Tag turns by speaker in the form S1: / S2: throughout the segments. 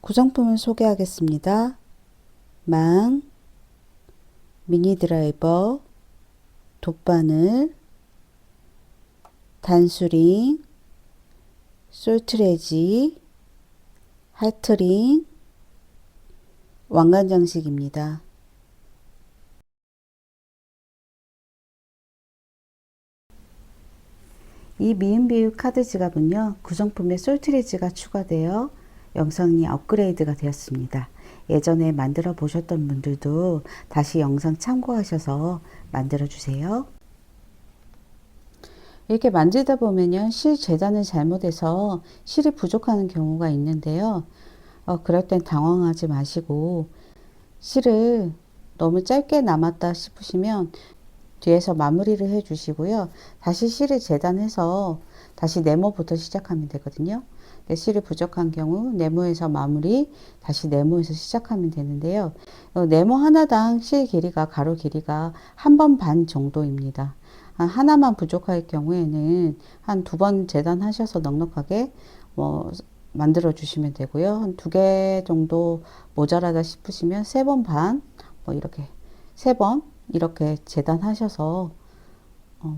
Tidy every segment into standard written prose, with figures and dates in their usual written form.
S1: 구성품을 소개하겠습니다. 망, 미니 드라이버, 돗바늘, 단수링, 솔트레지, 하트링, 왕관 장식입니다. 이 미음비읍 카드 지갑은요, 구성품에 솔트레지가 추가되어 영상이 업그레이드가 되었습니다. 예전에 만들어 보셨던 분들도 다시 영상 참고하셔서 만들어 주세요. 이렇게 만들다 보면요, 실 재단을 잘못해서 실이 부족하는 경우가 있는데요. 그럴 땐 당황하지 마시고 실을 너무 짧게 남았다 싶으시면 뒤에서 마무리를 해 주시고요. 다시 실을 재단해서 다시 네모부터 시작하면 되거든요. 실이 부족한 경우 네모에서 마무리, 다시 네모에서 시작하면 되는데요. 네모 하나당 실 길이가, 가로 길이가 1번 반 정도입니다. 하나만 부족할 경우에는 한 2번 재단하셔서 넉넉하게 만들어 주시면 되고요. 한 2개 정도 모자라다 싶으시면 3번 반, 이렇게 3번 이렇게 재단하셔서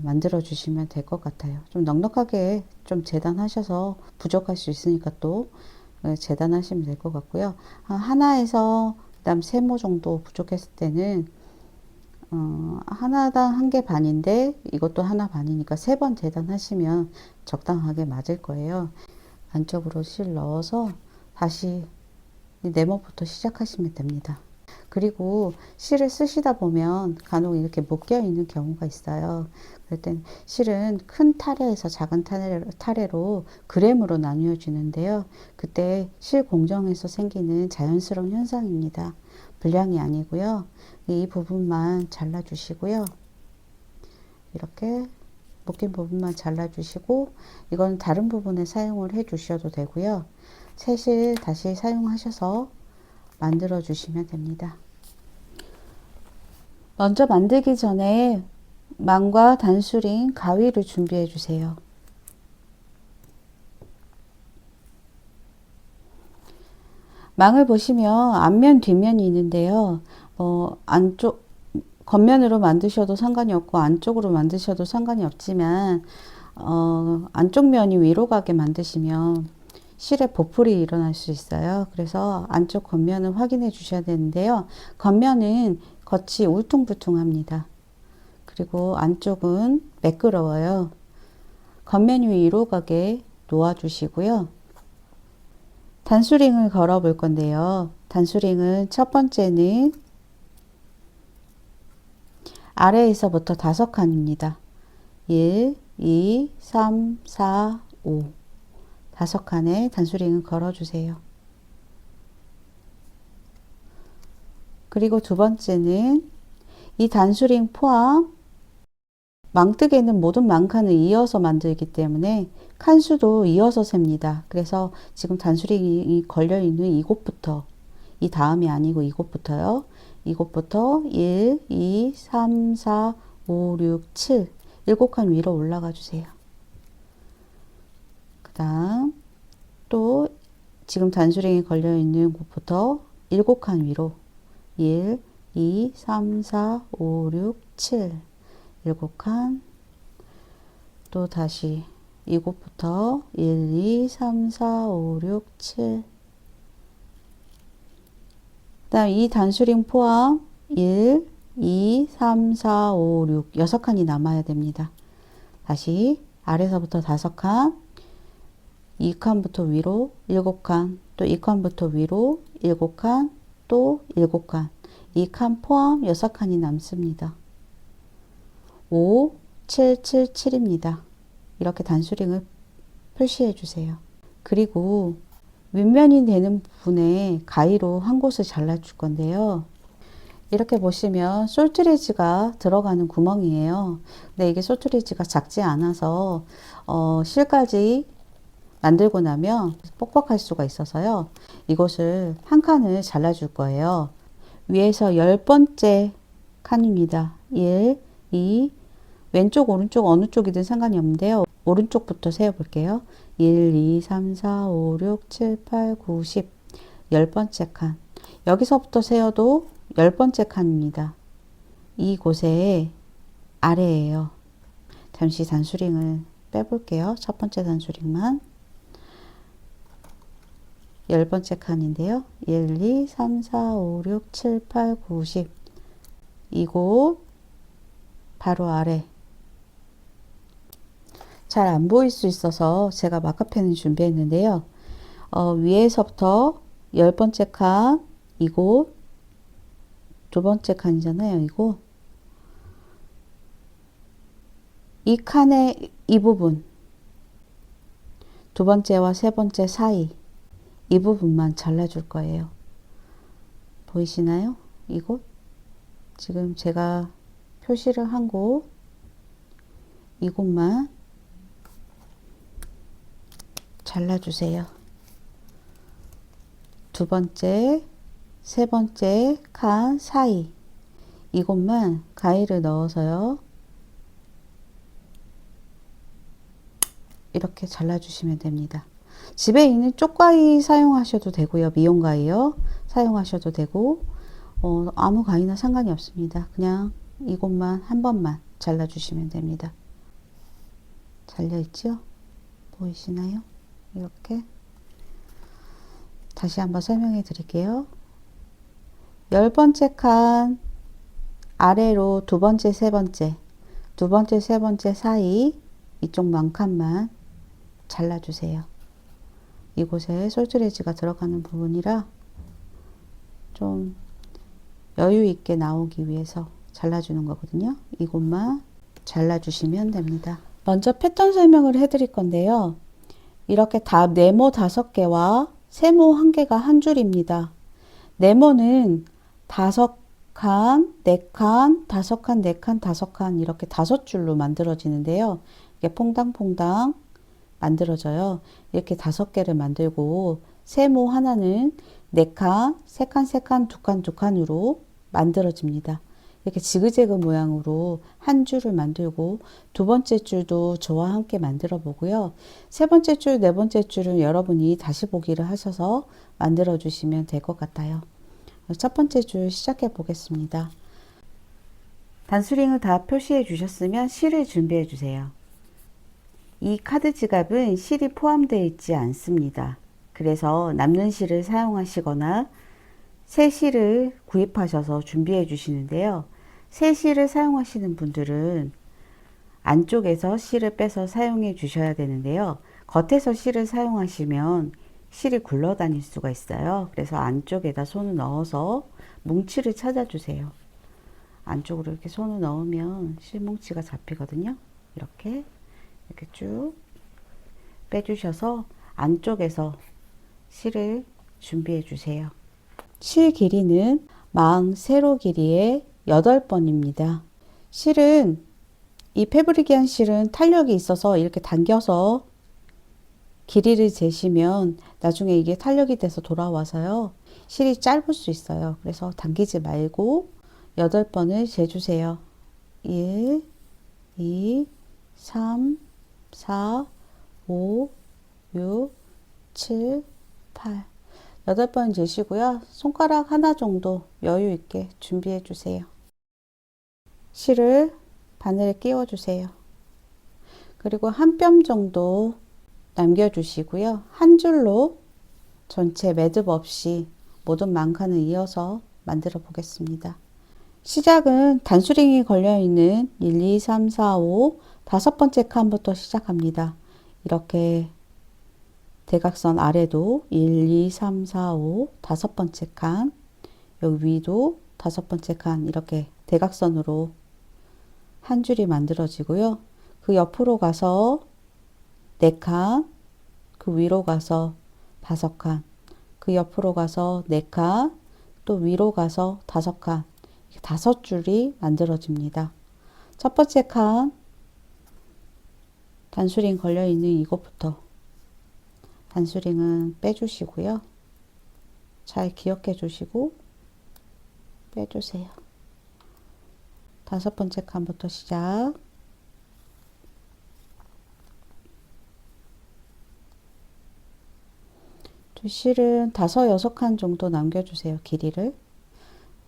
S1: 만들어 주시면 될 것 같아요. 좀 넉넉하게 좀 재단하셔서 부족할 수 있으니까 또 재단하시면 될 것 같고요. 하나에서 그다음 3모 정도 부족했을 때는 하나당 1개 반인데 이것도 하나 반이니까 3번 재단하시면 적당하게 맞을 거예요. 안쪽으로 실 넣어서 다시 네모부터 시작하시면 됩니다. 그리고 실을 쓰시다 보면 간혹 이렇게 묶여 있는 경우가 있어요. 그럴 땐 실은 큰 타래에서 작은 타래로 그램으로 나뉘어 주는데요. 그때 실 공정에서 생기는 자연스러운 현상입니다. 불량이 아니고요. 이 부분만 잘라 주시고요. 이렇게 묶인 부분만 잘라 주시고 이건 다른 부분에 사용을 해 주셔도 되고요. 새 실 다시 사용하셔서 만들어 주시면 됩니다. 먼저 만들기 전에 망과 단수링, 가위를 준비해 주세요. 망을 보시면 앞면, 뒷면이 있는데요. 안쪽, 겉면으로 만드셔도 상관이 없고 안쪽으로 만드셔도 상관이 없지만 안쪽 면이 위로 가게 만드시면 실에 보풀이 일어날 수 있어요. 그래서 안쪽 겉면을 확인해 주셔야 되는데요. 겉면은 겉이 울퉁불퉁합니다. 그리고 안쪽은 매끄러워요. 겉면 위로 가게 놓아 주시고요. 단수링을 걸어 볼 건데요. 단수링은 첫 번째는 아래에서부터 5칸입니다. 1, 2, 3, 4, 5. 5칸에 단수링을 걸어 주세요. 그리고 두 번째는 이 단수링 포함 망뜨개는 모든 망칸을 이어서 만들기 때문에 칸수도 이어서 셉니다. 그래서 지금 단수링이 걸려 있는 이곳부터, 이 다음이 아니고 이곳부터요. 이곳부터 1, 2, 3, 4, 5, 6, 7 7칸 위로 올라가 주세요. 그 다음 또 지금 단수링이 걸려 있는 곳부터 7칸 위로 1, 2, 3, 4, 5, 6, 7 7칸 또 다시 이곳부터 1, 2, 3, 4, 5, 6, 7 그다음 이 단수링 포함 1, 2, 3, 4, 5, 6 6칸이 남아야 됩니다. 다시 아래서부터 5칸 2칸부터 위로 7칸 또 2칸부터 위로 7칸 또 7칸 2칸 포함 6칸이 남습니다. 5, 7, 7, 7입니다. 이렇게 단수링을 표시해 주세요. 그리고 윗면이 되는 부분에 가위로 한 곳을 잘라 줄 건데요. 이렇게 보시면 솔트레지가 들어가는 구멍이에요. 근데 이게 솔트레지가 작지 않아서 실까지 만들고 나면 뻑뻑할 수가 있어서요. 이것을 한 칸을 잘라 줄 거예요. 위에서 10번째 칸입니다. 1, 2, 왼쪽, 오른쪽 어느 쪽이든 상관이 없는데요. 오른쪽부터 세어 볼게요. 1, 2, 3, 4, 5, 6, 7, 8, 9, 10. 10번째 칸. 여기서부터 세어도 10번째 칸입니다. 이곳에 아래에요. 잠시 단수링을 빼볼게요. 첫 번째 단수링만. 10번째 칸인데요. 1, 2, 3, 4, 5, 6, 7, 8, 9, 10. 이곳 바로 아래. 잘 안 보일 수 있어서 제가 마카펜을 준비했는데요. 위에서부터 10번째 칸, 이곳, 두 번째 칸이잖아요. 이곳. 이 칸의 이 부분, 두 번째와 세 번째 사이, 이 부분만 잘라줄 거예요. 보이시나요? 이곳. 지금 제가 표시를 한 곳, 이곳만 잘라주세요. 두 번째, 세 번째 칸 사이, 이곳만 가위를 넣어서요. 이렇게 잘라주시면 됩니다. 집에 있는 쪽가위 사용하셔도 되고요. 미용가위요. 사용하셔도 되고 아무 가위나 상관이 없습니다. 그냥 이곳만 한 번만 잘라주시면 됩니다. 잘려있죠? 보이시나요? 이렇게 다시 한번 설명해 드릴게요. 10번째 칸 아래로 두 번째, 세 번째, 두 번째, 세 번째 사이 이쪽 만칸만 잘라주세요. 이곳에 솔트레지가 들어가는 부분이라 좀 여유 있게 나오기 위해서 잘라주는 거거든요. 이곳만 잘라주시면 됩니다. 먼저 패턴 설명을 해드릴 건데요. 이렇게 네모 5개와 세모 1개가 한 줄입니다. 네모는 5칸, 4칸, 5칸, 4칸, 5칸 이렇게 5줄로 만들어지는데요. 이게 퐁당퐁당 만들어져요. 이렇게 5개를 만들고 세모 하나는 4칸, 3칸, 3칸, 2칸, 2칸으로 만들어집니다. 이렇게 지그재그 모양으로 한 줄을 만들고 두 번째 줄도 저와 함께 만들어 보고요. 세 번째 줄, 네 번째 줄은 여러분이 다시 보기를 하셔서 만들어 주시면 될 것 같아요. 첫 번째 줄 시작해 보겠습니다. 단수링을 다 표시해 주셨으면 실을 준비해 주세요. 이 카드 지갑은 실이 포함되어 있지 않습니다. 그래서 남는 실을 사용하시거나 새 실을 구입하셔서 준비해 주시는데요. 새 실을 사용하시는 분들은 안쪽에서 실을 빼서 사용해 주셔야 되는데요. 겉에서 실을 사용하시면 실이 굴러다닐 수가 있어요. 그래서 안쪽에다 손을 넣어서 뭉치를 찾아주세요. 안쪽으로 이렇게 손을 넣으면 실 뭉치가 잡히거든요. 이렇게 쭉 빼주셔서 안쪽에서 실을 준비해 주세요. 실 길이는 망 세로 길이의 8번입니다. 실은 이 패브릭이한 실은 탄력이 있어서 이렇게 당겨서 길이를 재시면 나중에 이게 탄력이 돼서 돌아와서요. 실이 짧을 수 있어요. 그래서 당기지 말고 8번을 재주세요. 1, 2, 3, 4, 5, 6, 7, 8 8번 재시고요. 손가락 하나 정도 여유 있게 준비해 주세요. 실을 바늘에 끼워 주세요. 그리고 한 뼘 정도 남겨 주시고요. 한 줄로 전체 매듭 없이 모든 망칸을 이어서 만들어 보겠습니다. 시작은 단수링이 걸려 있는 1, 2, 3, 4, 5 5번째 칸부터 시작합니다. 이렇게 대각선 아래도 1, 2, 3, 4, 5 5번째 칸, 여기 위도 5번째 칸 이렇게 대각선으로 한 줄이 만들어지고요. 그 옆으로 가서 4칸, 그 위로 가서 5칸, 그 옆으로 가서 4칸, 또 위로 가서 5칸, 5줄이 만들어집니다. 첫 번째 칸, 단수링 걸려 있는 이곳부터 단수링은 빼주시고요. 잘 기억해 주시고 빼주세요. 5번째 칸부터 시작. 실은 5, 6칸 정도 남겨주세요. 길이를.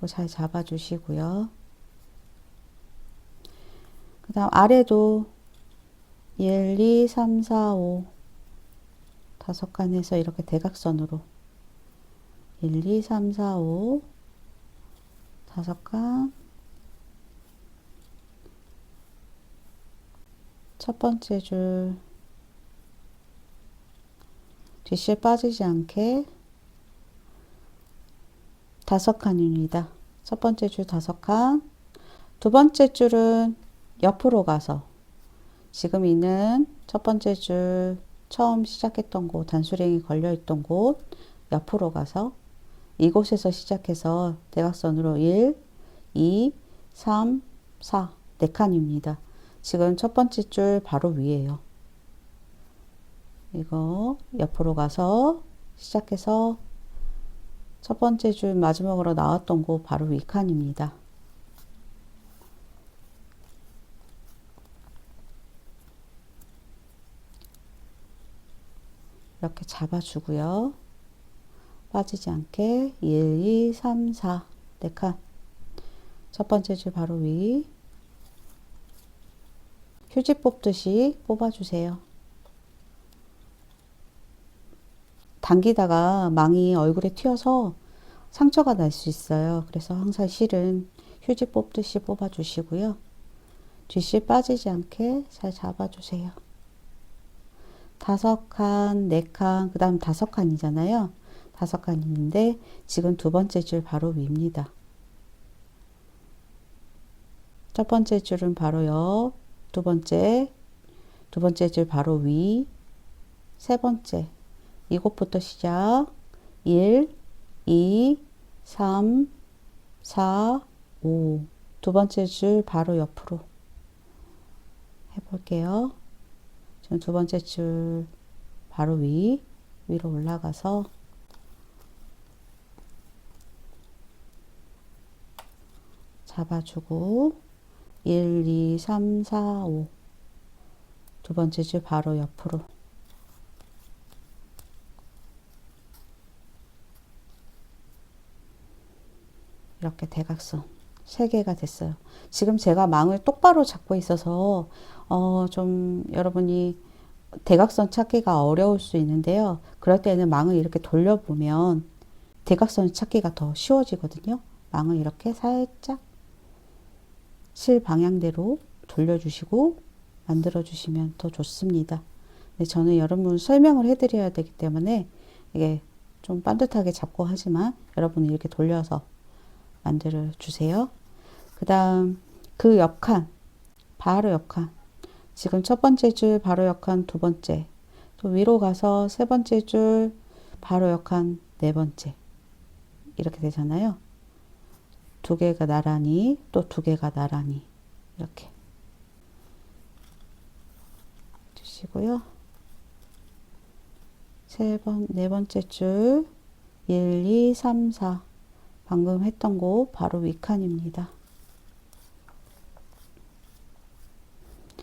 S1: 잘 잡아주시고요. 그 다음 아래도 1, 2, 3, 4, 5 5칸 해서 이렇게 대각선으로 1, 2, 3, 4, 5 5칸. 첫 번째 줄 뒷실 빠지지 않게 5칸입니다. 첫 번째 줄 5칸. 두 번째 줄은 옆으로 가서 지금 있는 첫 번째 줄 처음 시작했던 곳, 단수랭이 걸려 있던 곳 옆으로 가서 이곳에서 시작해서 대각선으로 1, 2, 3, 4, 4칸입니다. 지금 첫 번째 줄 바로 위에요. 이거 옆으로 가서 시작해서 첫 번째 줄 마지막으로 나왔던 곳 바로 위 칸입니다. 이렇게 잡아주고요. 빠지지 않게 1, 2, 3, 4, 4칸. 첫 번째 줄 바로 위. 휴지 뽑듯이 뽑아주세요. 당기다가 망이 얼굴에 튀어서 상처가 날 수 있어요. 그래서 항상 실은 휴지 뽑듯이 뽑아주시고요. 뒷실 빠지지 않게 잘 잡아주세요. 5칸, 4칸, 그 다음 5칸이잖아요. 5칸인데 지금 두 번째 줄 바로 위입니다. 첫 번째 줄은 바로 옆, 두 번째 줄 바로 위, 세 번째, 이곳부터 시작. 1, 2, 3, 4, 5. 두 번째 줄 바로 옆으로 해볼게요. 지금 두 번째 줄 바로 위로 올라가서 잡아주고 1, 2, 3, 4, 5. 두 번째 줄 바로 옆으로 이렇게 대각선 3개가 됐어요. 지금 제가 망을 똑바로 잡고 있어서 좀 여러분이 대각선 찾기가 어려울 수 있는데요. 그럴 때는 망을 이렇게 돌려보면 대각선 찾기가 더 쉬워지거든요. 망을 이렇게 살짝 실 방향대로 돌려주시고 만들어주시면 더 좋습니다. 근데 저는 여러분 설명을 해드려야 되기 때문에 이게 좀 반듯하게 잡고 하지만 여러분은 이렇게 돌려서 만들어 주세요. 그 다음 그 옆칸 바로 옆칸 지금 첫 번째 줄 바로 옆칸 두 번째 또 위로 가서 세 번째 줄 바로 옆칸 네 번째 이렇게 되잖아요. 두 개가 나란히 또 두 개가 나란히 이렇게 주시고요. 네 번째 줄 1, 2, 3, 4 방금 했던 곳 바로 윗칸입니다.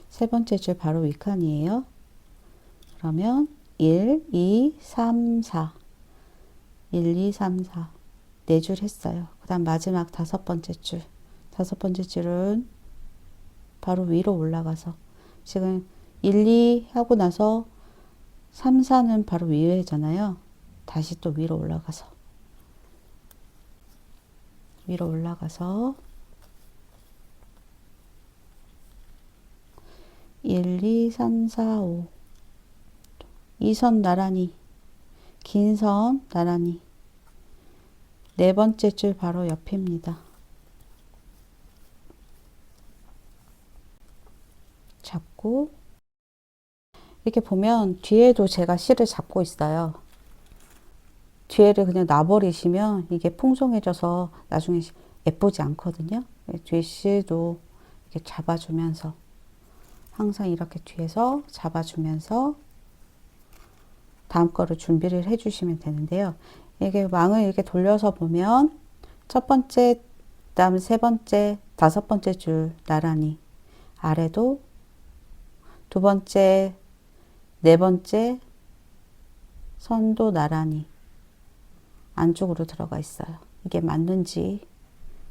S1: 세 번째 줄 바로 윗칸이에요. 그러면 1, 2, 3, 4 1, 2, 3, 4 네 줄 했어요. 그 다음 마지막 다섯 번째 줄은 바로 위로 올라가서 지금 1, 2 하고 나서 3, 4는 바로 위에잖아요. 다시 또 위로 올라가서 1, 2, 3, 4, 5 이 선 나란히 긴 선 나란히 네 번째 줄 바로 옆입니다. 잡고 이렇게 보면 뒤에도 제가 실을 잡고 있어요. 뒤에를 그냥 놔버리시면 이게 풍성해져서 나중에 예쁘지 않거든요. 뒤에 실도 이렇게 잡아주면서 항상 이렇게 뒤에서 잡아주면서 다음 거를 준비를 해주시면 되는데요. 이게 망을 이렇게 돌려서 보면 첫 번째, 그다음 세 번째, 다섯 번째 줄 나란히 아래도 두 번째, 네 번째 선도 나란히 안쪽으로 들어가 있어요. 이게 맞는지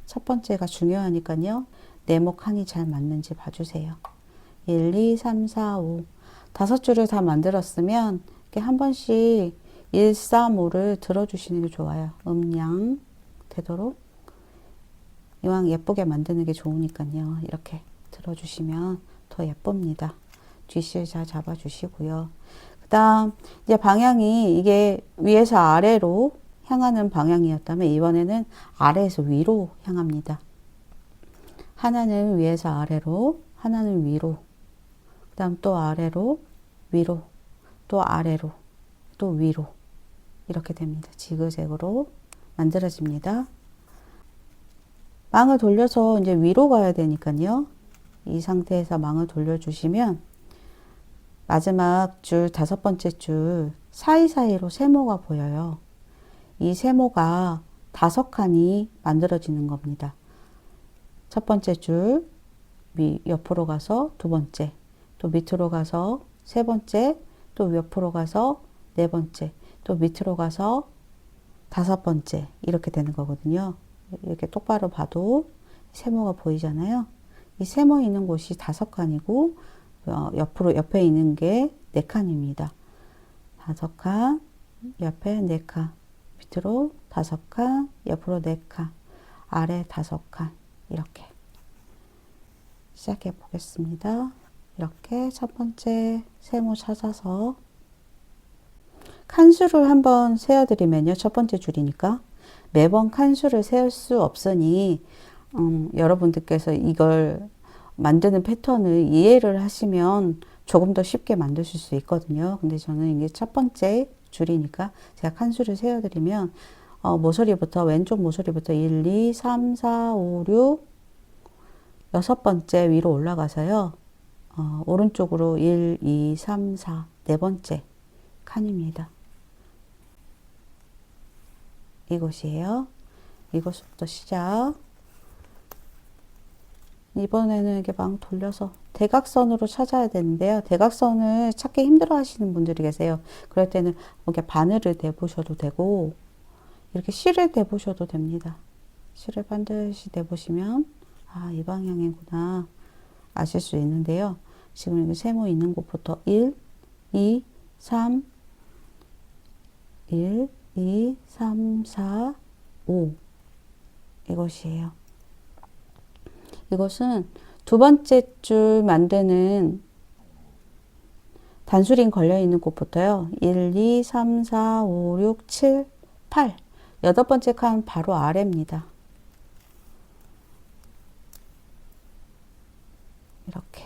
S1: 첫 번째가 중요하니까요. 네모 칸이 잘 맞는지 봐주세요. 1, 2, 3, 4, 5 다섯 줄을 다 만들었으면 이렇게 한 번씩 1, 3, 5를 들어주시는 게 좋아요. 음양 되도록 이왕 예쁘게 만드는 게 좋으니까요. 이렇게 들어주시면 더 예쁩니다. 뒷실 잘 잡아주시고요. 그 다음 이제 방향이 이게 위에서 아래로 향하는 방향이었다면 이번에는 아래에서 위로 향합니다. 하나는 위에서 아래로, 하나는 위로, 그 다음 또 아래로, 위로, 또 아래로, 또 위로 이렇게 됩니다. 지그재그로 만들어집니다. 망을 돌려서 이제 위로 가야 되니까요. 이 상태에서 망을 돌려주시면 마지막 줄 다섯 번째 줄 사이사이로 세모가 보여요. 이 세모가 다섯 칸이 만들어지는 겁니다. 첫 번째 줄 옆으로 가서 두 번째, 또 밑으로 가서 세 번째, 또 옆으로 가서 네 번째, 또 밑으로 가서 다섯 번째 이렇게 되는 거거든요. 이렇게 똑바로 봐도 세모가 보이잖아요. 이 세모 있는 곳이 다섯 칸이고 옆에 있는 게 네 칸입니다. 다섯 칸, 옆에 네 칸, 밑으로 다섯 칸, 옆으로 네 칸, 아래 다섯 칸 이렇게 시작해 보겠습니다. 이렇게 첫 번째 세모 찾아서 칸수를 한번 세어드리면요. 첫 번째 줄이니까 매번 칸수를 세울 수 없으니 여러분들께서 이걸 만드는 패턴을 이해를 하시면 조금 더 쉽게 만드실 수 있거든요. 근데 저는 이게 첫 번째 줄이니까 제가 칸수를 세어드리면 모서리부터 왼쪽 모서리부터 1, 2, 3, 4, 5, 6 여섯 번째 위로 올라가서요. 오른쪽으로 1, 2, 3, 4 네 번째 칸입니다. 이곳이에요. 이곳부터 시작. 이번에는 이렇게 막 돌려서 대각선으로 찾아야 되는데요. 대각선을 찾기 힘들어 하시는 분들이 계세요. 그럴 때는 이렇게 바늘을 대보셔도 되고 이렇게 실을 대보셔도 됩니다. 실을 반드시 대보시면 이 방향이구나 아실 수 있는데요. 지금 여기 세모 있는 곳부터 1, 2, 3 1, 2, 3, 4, 5 이것이에요. 이것은 두 번째 줄 만드는 단수링 걸려 있는 곳부터요. 1, 2, 3, 4, 5, 6, 7, 8 여덟 번째 칸 바로 아래입니다. 이렇게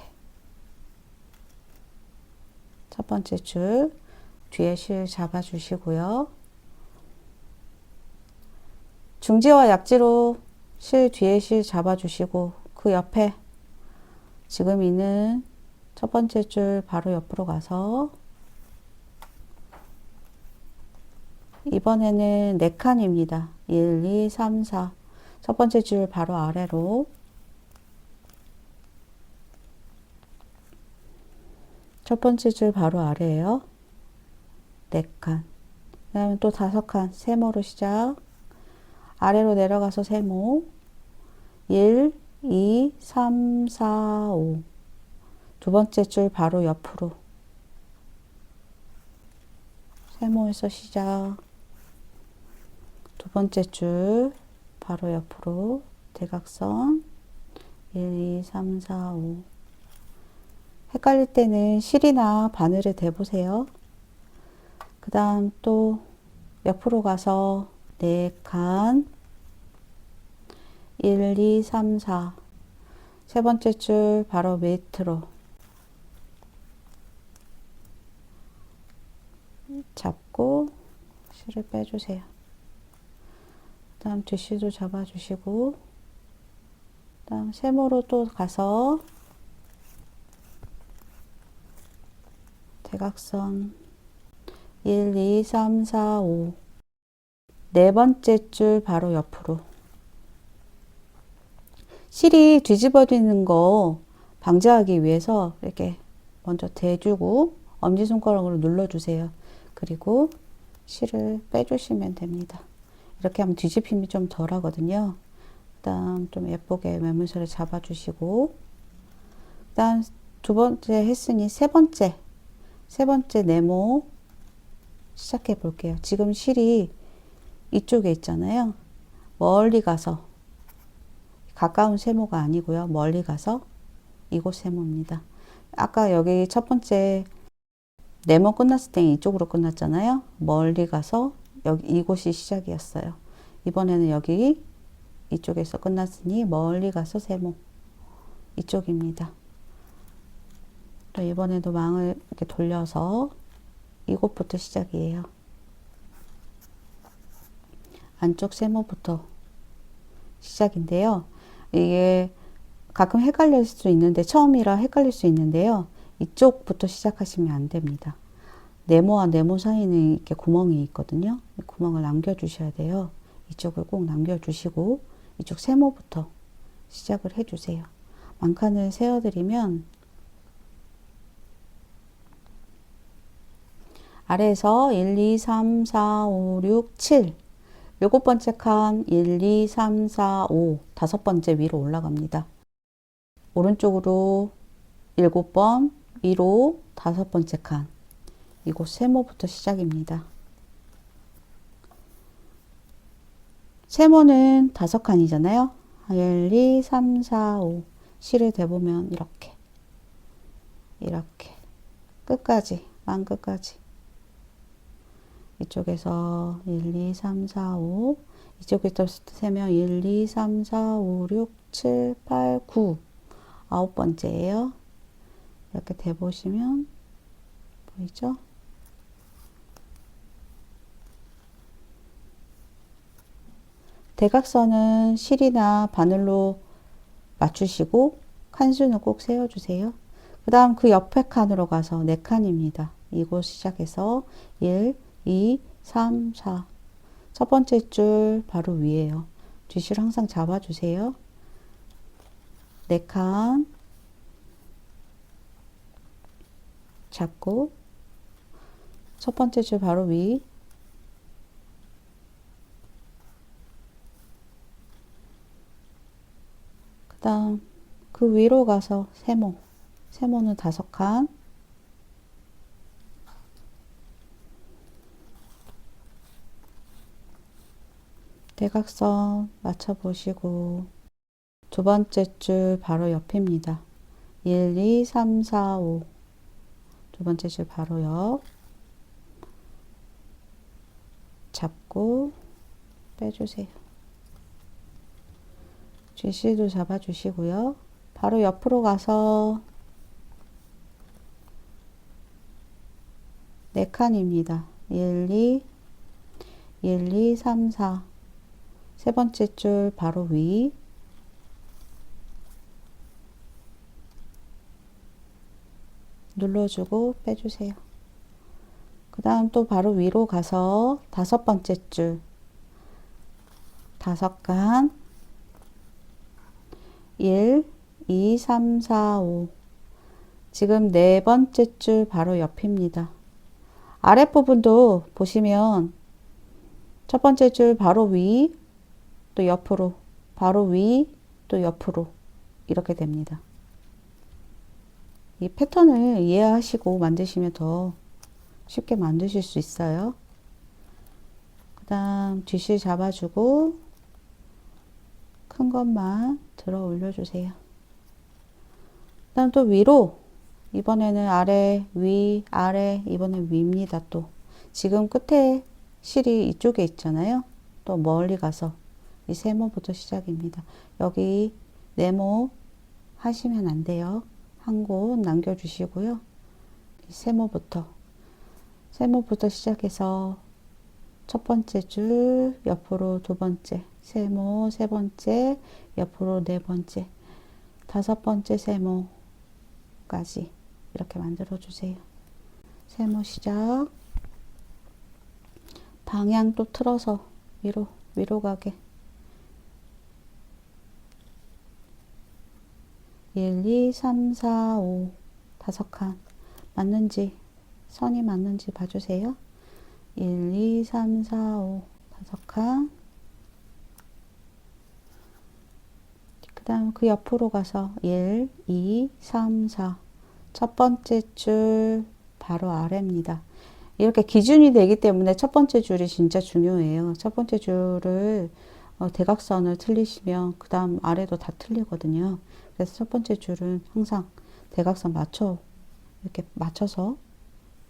S1: 첫 번째 줄 뒤에 실 잡아 주시고요. 중지와 약지로 실 뒤에 실 잡아 주시고 그 옆에 지금 있는 첫 번째 줄 바로 옆으로 가서 이번에는 네 칸입니다. 1, 2, 3, 4 첫 번째 줄 바로 아래로 첫 번째 줄 바로 아래에요. 네 칸. 그 다음에 또 다섯 칸 세모로 시작. 아래로 내려가서 세모 1, 2, 3, 4, 5 두 번째 줄 바로 옆으로 세모에서 시작. 두 번째 줄 바로 옆으로 대각선 1, 2, 3, 4, 5 헷갈릴 때는 실이나 바늘을 대보세요. 그 다음 또 옆으로 가서 네 칸 1, 2, 3, 4 세 번째 줄 바로 밑으로 잡고 실을 빼주세요. 그 다음 뒷실도 잡아주시고 그 다음 세모로 또 가서 대각선 1, 2, 3, 4, 5 네 번째 줄 바로 옆으로 실이 뒤집어지는 거 방지하기 위해서 이렇게 먼저 대주고 엄지손가락으로 눌러주세요. 그리고 실을 빼주시면 됩니다. 이렇게 하면 뒤집힘이 좀 덜 하거든요. 그다음 좀 예쁘게 매물선을 잡아주시고, 그다음 두 번째 했으니 세 번째 네모 시작해 볼게요. 지금 실이 이쪽에 있잖아요. 멀리 가서, 가까운 세모가 아니고요. 멀리 가서 이곳 세모입니다. 아까 여기 첫 번째 네모 끝났을 때 이쪽으로 끝났잖아요. 멀리 가서 여기 이곳이 시작이었어요. 이번에는 여기 이쪽에서 끝났으니 멀리 가서 세모 이쪽입니다. 또 이번에도 망을 이렇게 돌려서 이곳부터 시작이에요. 안쪽 세모부터 시작인데요. 이게 가끔 헷갈릴 수 있는데, 처음이라 헷갈릴 수 있는데요. 이쪽부터 시작하시면 안 됩니다. 네모와 네모 사이는 이렇게 구멍이 있거든요. 구멍을 남겨주셔야 돼요. 이쪽을 꼭 남겨주시고 이쪽 세모부터 시작을 해주세요. 만칸을 세워드리면 아래에서 1, 2, 3, 4, 5, 6, 7 일곱 번째 칸 1, 2, 3, 4, 5 다섯 번째 위로 올라갑니다. 오른쪽으로 7번 위로 다섯 번째 칸 이곳 세모부터 시작입니다. 세모는 5칸이잖아요. 1, 2, 3, 4, 5 실을 대보면 이렇게 끝까지 만 끝까지 이쪽에서 1, 2, 3, 4, 5 이쪽에서 세면 1, 2, 3, 4, 5, 6, 7, 8, 9 아홉 번째예요. 이렇게 대보시면 보이죠? 대각선은 실이나 바늘로 맞추시고 칸수는 꼭 세워주세요. 그 다음 그 옆에 칸으로 가서 4칸입니다. 이곳 시작해서 1, 2, 3, 4 첫 번째 줄 바로 위에요. 뒤실 항상 잡아주세요. 4칸 잡고 첫 번째 줄 바로 위 그 다음 그 위로 가서 세모는 5칸 대각선 맞춰보시고 두 번째 줄 바로 옆입니다. 1, 2, 3, 4, 5 두 번째 줄 바로 옆 잡고 빼주세요. G실도 잡아주시고요. 바로 옆으로 가서 4칸입니다. 1, 2, 3, 4 세 번째 줄 바로 위 눌러주고 빼주세요. 그 다음 또 바로 위로 가서 다섯 번째 줄 5칸 1, 2, 3, 4, 5 지금 네 번째 줄 바로 옆입니다. 아랫부분도 보시면 첫 번째 줄 바로 위, 또 옆으로, 바로 위, 또 옆으로 이렇게 됩니다. 이 패턴을 이해하시고 만드시면 더 쉽게 만드실 수 있어요. 그 다음 뒤실 잡아주고 큰 것만 들어 올려주세요. 그 다음 또 위로 이번에는 아래, 위, 아래 이번엔 위입니다. 또 지금 끝에 실이 이쪽에 있잖아요. 또 멀리 가서 이 세모부터 시작입니다. 여기 네모 하시면 안 돼요. 한 곳 남겨주시고요. 이 세모부터 시작해서 첫 번째 줄 옆으로 두 번째 세모 세 번째 옆으로 네 번째 다섯 번째 세모까지 이렇게 만들어 주세요. 세모 시작 방향 또 틀어서 위로 가게 1, 2, 3, 4, 5 5칸 맞는지 선이 맞는지 봐주세요. 1, 2, 3, 4, 5 5칸 다음 그 옆으로 가서 1, 2, 3, 4. 첫 번째 줄 바로 아래입니다. 이렇게 기준이 되기 때문에 첫 번째 줄이 진짜 중요해요. 첫 번째 줄을 대각선을 틀리시면 그 다음 아래도 다 틀리거든요. 그래서 첫 번째 줄은 항상 대각선 이렇게 맞춰서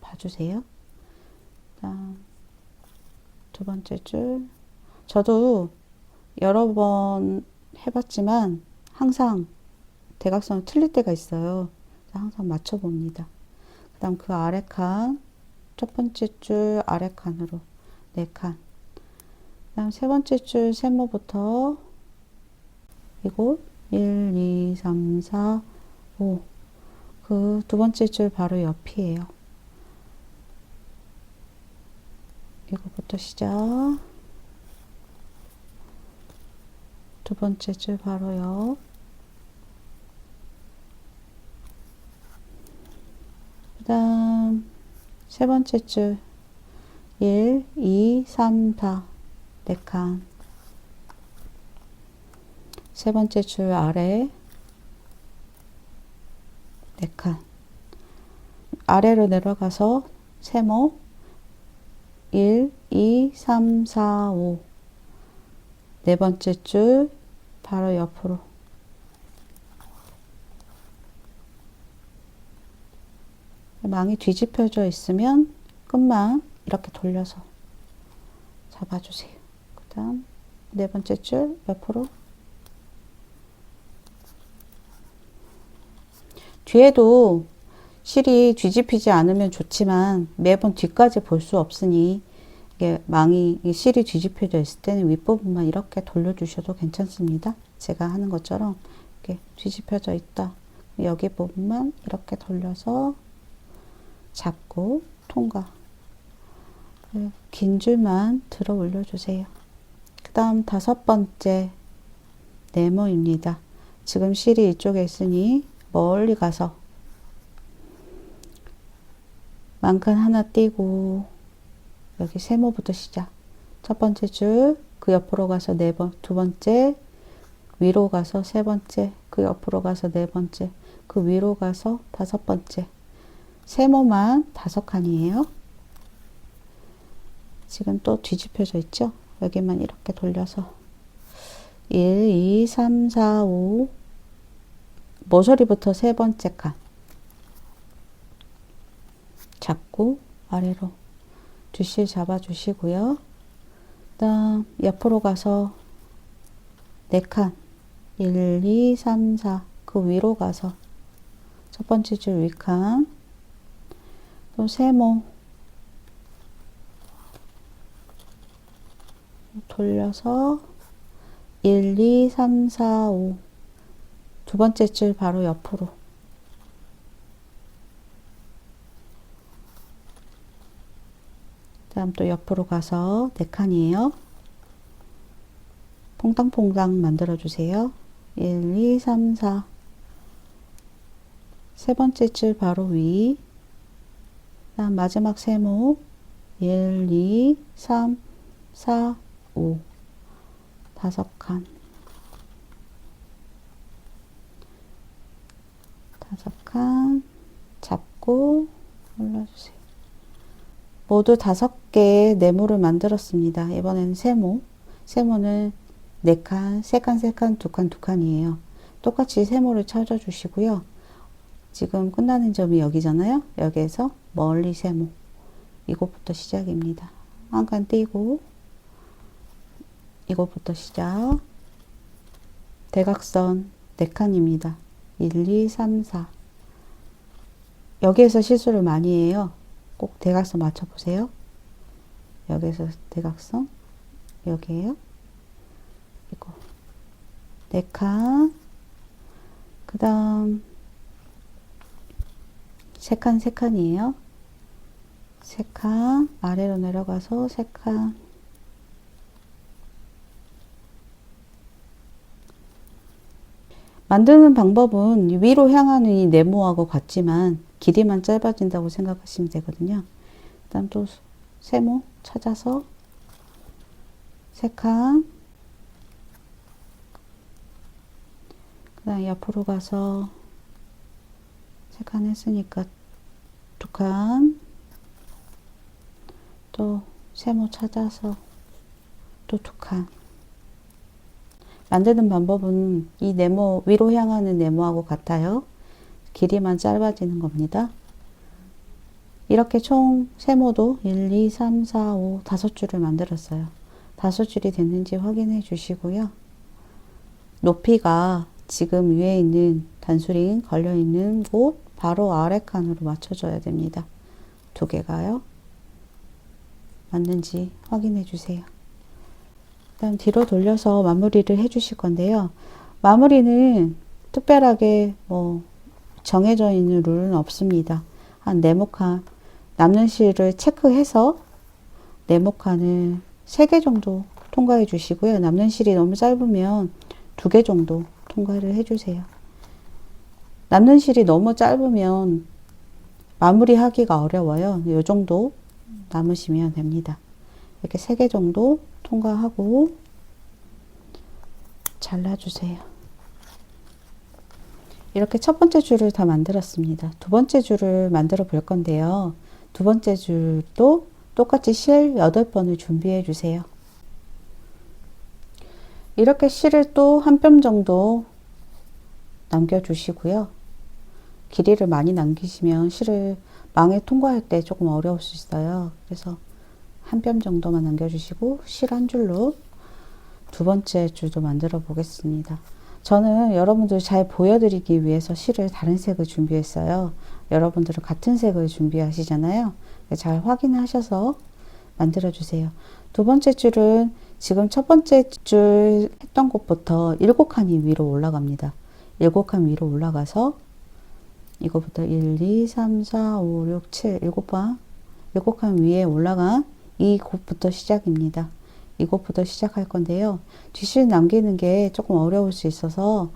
S1: 봐주세요. 다음 두 번째 줄. 저도 여러 번 해봤지만 항상 대각선을 틀릴 때가 있어요. 항상 맞춰봅니다. 그 다음 그 아래 칸, 첫 번째 줄 아래 칸으로 4칸. 그 다음 세 번째 줄 세모부터 이곳 1, 2, 3, 4, 5. 그 두 번째 줄 바로 옆이에요. 이거부터 시작. 두 번째 줄 바로 옆. 그 다음 세 번째 줄 1, 2, 3, 4, 4칸. 세 번째 줄 아래 4칸. 아래로 내려가서 세모 1, 2, 3, 4, 5. 네 번째 줄 바로 옆으로. 망이 뒤집혀져 있으면 끝만 이렇게 돌려서 잡아주세요. 그 다음 네 번째 줄 옆으로. 뒤에도 실이 뒤집히지 않으면 좋지만 매번 뒤까지 볼 수 없으니 이게 실이 뒤집혀져 있을 때는 윗부분만 이렇게 돌려주셔도 괜찮습니다. 제가 하는 것처럼 이렇게 뒤집혀져 있다. 여기 부분만 이렇게 돌려서 잡고 통과. 긴 줄만 들어 올려주세요. 그 다음 다섯 번째 네모입니다. 지금 실이 이쪽에 있으니 멀리 가서 만칸 하나 띄고 여기 세모부터 시작. 첫 번째 줄 그 옆으로 가서 두 번째, 위로 가서 세 번째, 그 옆으로 가서 네 번째, 그 위로 가서 다섯 번째. 세모만 5칸이에요. 지금 또 뒤집혀져 있죠? 여기만 이렇게 돌려서 1, 2, 3, 4, 5. 모서리부터 세 번째 칸 잡고 아래로 뒷실 잡아주시고요. 그 다음 옆으로 가서 4칸 1, 2, 3, 4. 그 위로 가서 첫 번째 줄 윗칸 또 세모 돌려서 1, 2, 3, 4, 5. 두 번째 줄 바로 옆으로. 다음 또 옆으로 가서 4칸이에요. 퐁당퐁당 만들어 주세요. 1, 2, 3, 4. 세 번째 줄 바로 위. 다음 마지막 세모 1, 2, 3, 4, 5. 5칸. 5칸 잡고 올려주세요. 모두 5개의 네모를 만들었습니다. 이번에는 세모는 4칸, 3칸, 3칸, 2칸, 2칸이에요. 똑같이 세모를 찾아주시고요. 지금 끝나는 점이 여기잖아요. 여기에서 멀리 세모. 이것부터 시작입니다. 한 칸 띄고 이것부터 시작. 대각선 4칸입니다. 1, 2, 3, 4. 여기에서 실수를 많이 해요. 꼭 대각선 맞춰보세요. 여기에서 대각선 여기에요. 이거 4칸. 그 다음 3칸 3칸이에요. 3칸 아래로 내려가서 3칸. 만드는 방법은 위로 향하는 이 네모하고 같지만 길이만 짧아진다고 생각하시면 되거든요. 그다음 또 세모 찾아서 3칸 그다음 옆으로 가서 3칸 했으니까 2칸, 또 세모 찾아서 또 2칸. 만드는 방법은 이 네모, 위로 향하는 네모하고 같아요. 길이만 짧아지는 겁니다. 이렇게 총 세모도 1, 2, 3, 4, 5, 5줄을 만들었어요. 5줄이 됐는지 확인해 주시고요. 높이가 지금 위에 있는 단수링 걸려 있는 곳 바로 아래 칸으로 맞춰줘야 됩니다. 2개가요. 맞는지 확인해 주세요. 그다음 뒤로 돌려서 마무리를 해 주실 건데요. 마무리는 특별하게 뭐 정해져 있는 룰은 없습니다. 한 네모칸 남는 실을 체크해서 네모칸을 3개 정도 통과해 주시고요. 남는 실이 너무 짧으면 2개 정도 통과를 해 주세요. 남는 실이 너무 짧으면 마무리하기가 어려워요. 이 정도 남으시면 됩니다. 이렇게 3개 정도 통과하고 잘라주세요. 이렇게 첫 번째 줄을 다 만들었습니다. 두 번째 줄을 만들어 볼 건데요. 두 번째 줄도 똑같이 실 8번을 준비해 주세요. 이렇게 실을 또 한 뼘 정도 남겨 주시고요. 길이를 많이 남기시면 실을 망에 통과할 때 조금 어려울 수 있어요. 그래서 한 뼘 정도만 남겨주시고 실 한 줄로 두 번째 줄도 만들어 보겠습니다. 저는 여러분들 잘 보여드리기 위해서 실을 다른 색을 준비했어요. 여러분들은 같은 색을 준비하시잖아요. 잘 확인하셔서 만들어 주세요. 두 번째 줄은 지금 첫 번째 줄 했던 곳부터 7칸이 위로 올라갑니다. 7칸 위로 올라가서 이거부터 1, 2, 3, 4, 5, 6, 7, 7번 7칸 위에 올라간 이 곳부터 시작입니다. 이곳부터 시작할 건데요. 뒷실 남기는 게 조금 어려울 수 있어서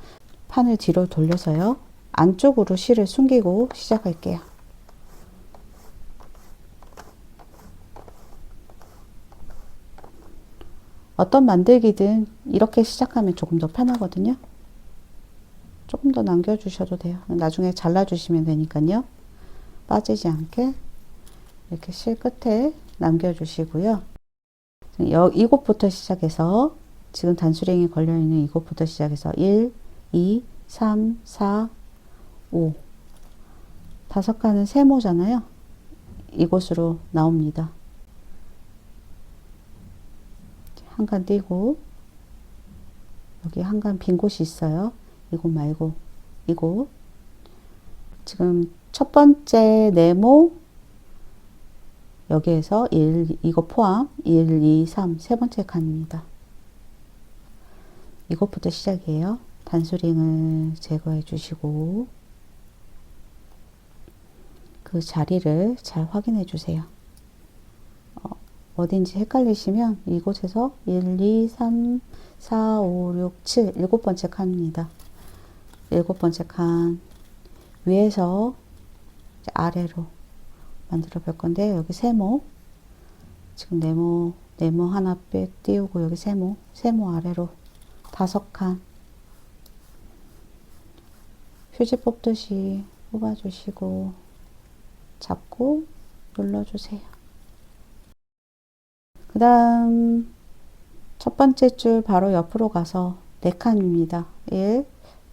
S1: 판을 뒤로 돌려서요. 안쪽으로 실을 숨기고 시작할게요. 어떤 만들기든 이렇게 시작하면 조금 더 편하거든요. 조금 더 남겨주셔도 돼요. 나중에 잘라주시면 되니까요. 빠지지 않게 이렇게 실 끝에 남겨주시고요. 이곳부터 시작해서 지금 단수링이 걸려있는 이곳부터 시작해서 1, 2, 3, 4, 5 5칸은 세모잖아요. 이곳으로 나옵니다. 한 칸 띄고 여기 한 칸 빈 곳이 있어요. 이곳 말고 이곳 지금 첫 번째 네모 여기에서 1, 이거 포함 1, 2, 3 세 번째 칸입니다. 이것부터 시작이에요. 단수링을 제거해 주시고 그 자리를 잘 확인해 주세요. 어딘지 헷갈리시면 이곳에서 1, 2, 3, 4, 5, 6, 7 7번째 칸입니다. 7번째 칸 위에서 아래로 만들어 볼 건데 여기 세모 지금 네모 하나 띄우고 여기 세모 아래로 5칸 휴지 뽑듯이 뽑아주시고 잡고 눌러주세요. 그 다음 첫 번째 줄 바로 옆으로 가서 4칸입니다. 1,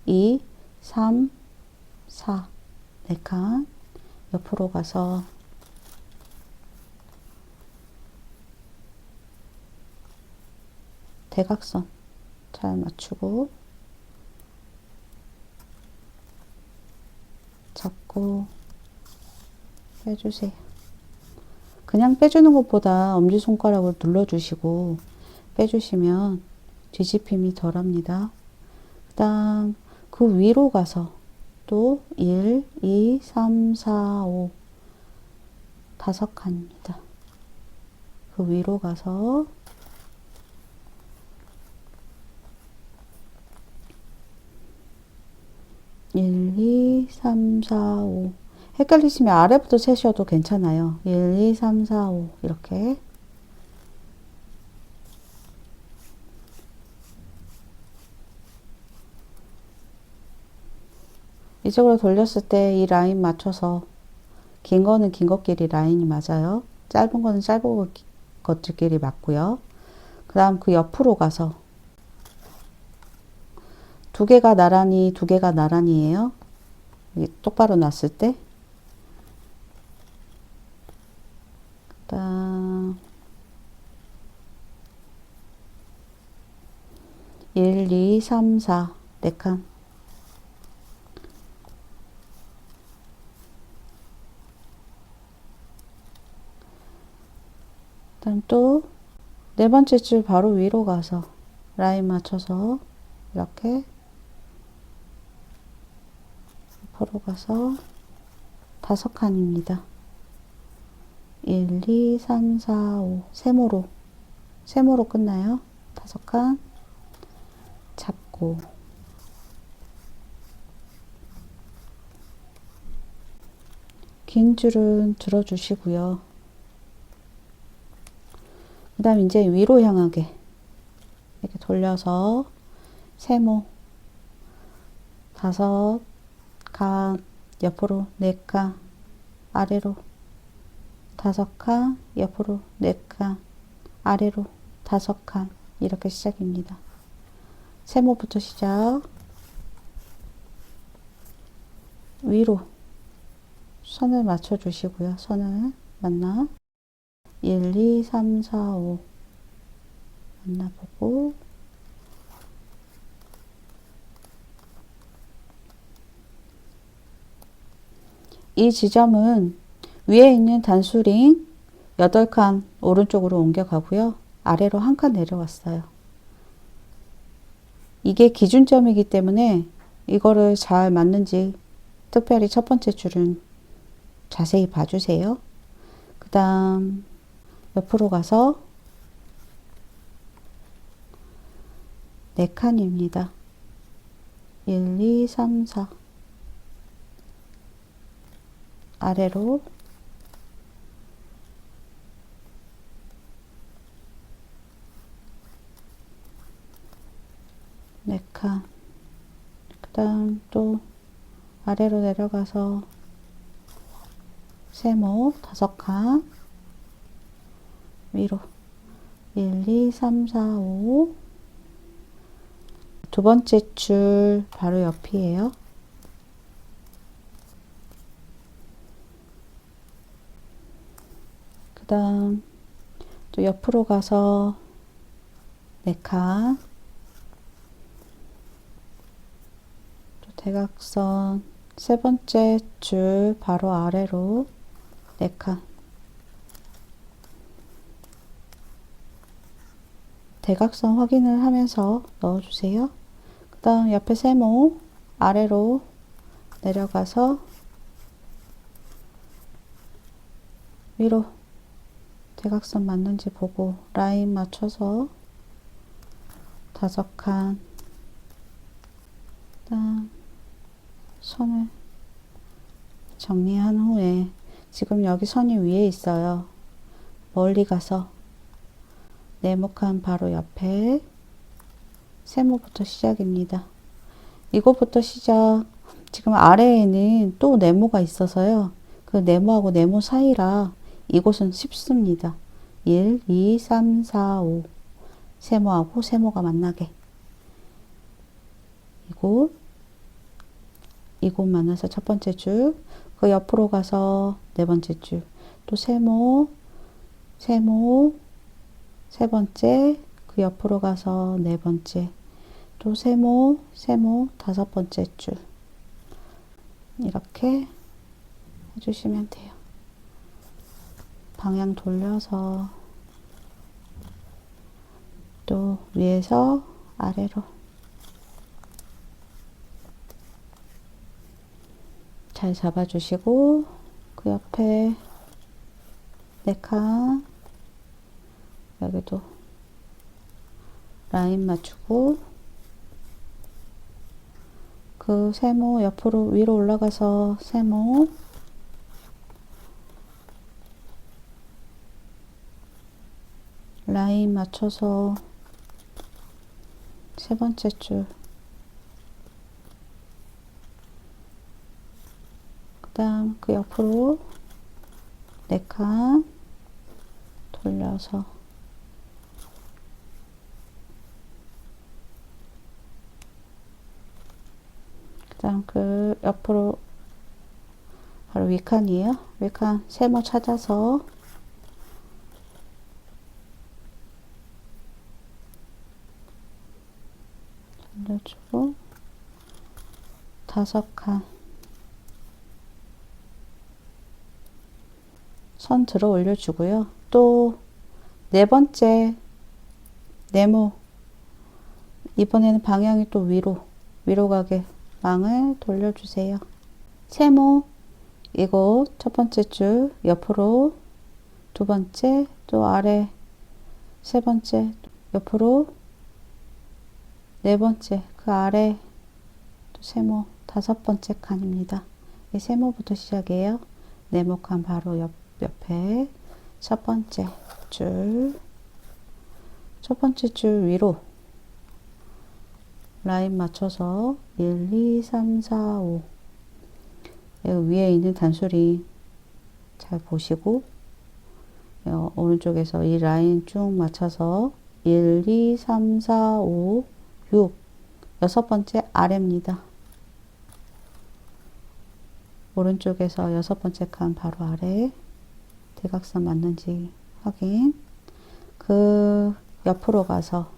S1: 2, 3, 4 4칸 옆으로 가서 대각선 잘 맞추고 잡고 빼주세요. 그냥 빼주는 것보다 엄지손가락을 눌러주시고 빼주시면 뒤집힘이 덜합니다. 그 다음 그 위로 가서 또 1, 2, 3, 4, 5 5칸입니다. 그 위로 가서 1, 2, 3, 4, 5 헷갈리시면 아래부터 세셔도 괜찮아요. 1, 2, 3, 4, 5 이렇게 이쪽으로 돌렸을 때 이 라인 맞춰서 긴 거는 긴 것끼리 라인이 맞아요. 짧은 거는 짧은 것들끼리 맞고요. 그 다음 그 옆으로 가서 두 개가 나란히에요. 똑바로 놨을 때. 그다음 1, 2, 3, 4 4칸. 그다음 또 네 번째 줄 바로 위로 가서 라인 맞춰서 이렇게 옆으로 가서 5칸입니다. 1, 2, 3, 4, 5 세모로 끝나요. 5칸 잡고 긴 줄은 들어주시고요. 그 다음 이제 위로 향하게 이렇게 돌려서 세모 5칸 옆으로 4칸 아래로 5칸 옆으로 4칸 아래로 5칸 이렇게 시작입니다. 세모부터 시작. 위로 선을 맞춰 주시고요. 선을 만나 1, 2, 3, 4, 5 만나보고 이 지점은 위에 있는 단수링 8칸 오른쪽으로 옮겨가고요. 아래로 1칸 내려왔어요. 이게 기준점이기 때문에 이거를 잘 맞는지 특별히 첫 번째 줄은 자세히 봐주세요. 그 다음 옆으로 가서 4칸입니다. 1, 2, 3, 4 아래로 네 칸. 그 다음 또 아래로 내려가서 세모 5칸 위로 1, 2, 3, 4, 5 두 번째 줄 바로 옆이에요. 그 다음 또 옆으로 가서 4칸 또 대각선 세 번째 줄 바로 아래로 4칸 대각선 확인을 하면서 넣어주세요. 그 다음 옆에 세모 아래로 내려가서 위로 대각선 맞는지 보고 라인 맞춰서 5칸 그다음 선을 정리한 후에 지금 여기 선이 위에 있어요. 멀리 가서 네모칸 바로 옆에 세모부터 시작입니다. 이거부터 시작. 지금 아래에는 또 네모가 있어서요. 그 네모하고 네모 사이라 이곳은 쉽습니다. 1, 2, 3, 4, 5 세모하고 세모가 만나게 이곳 만나서 첫 번째 줄, 그 옆으로 가서 네 번째 줄, 또 세모, 세모, 세 번째, 그 옆으로 가서 네 번째, 또 세모, 세모, 5번째 줄. 이렇게 해주시면 돼요. 방향 돌려서 또 위에서 아래로 잘 잡아주시고 그 옆에 4칸 여기도 라인 맞추고 그 세모 옆으로 위로 올라가서 세모 라인 맞춰서 세 번째 줄 다음 그 옆으로 4칸 돌려서 그 다음 그 옆으로 바로 윗칸이에요. 윗칸 세모 찾아서 돌려주고 5칸 선 들어 올려주고요. 또 4번째 네모, 이번에는 방향이 또 위로 가게 망을 돌려주세요. 세모, 이거 첫 번째 줄 옆으로, 두 번째 또 아래, 세 번째 옆으로, 네 번째 그 아래 또 세모, 5번째 칸입니다. 이 세모부터 시작해요. 네모칸 바로 옆에 첫 번째 줄 위로 라인 맞춰서 1, 2, 3, 4, 5 여기 위에 있는 단소리 잘 보시고 오른쪽에서 이 라인 쭉 맞춰서 1, 2, 3, 4, 5, 6 6번째 아래입니다. 오른쪽에서 6번째 칸 바로 아래 대각선 맞는지 확인. 그 옆으로 가서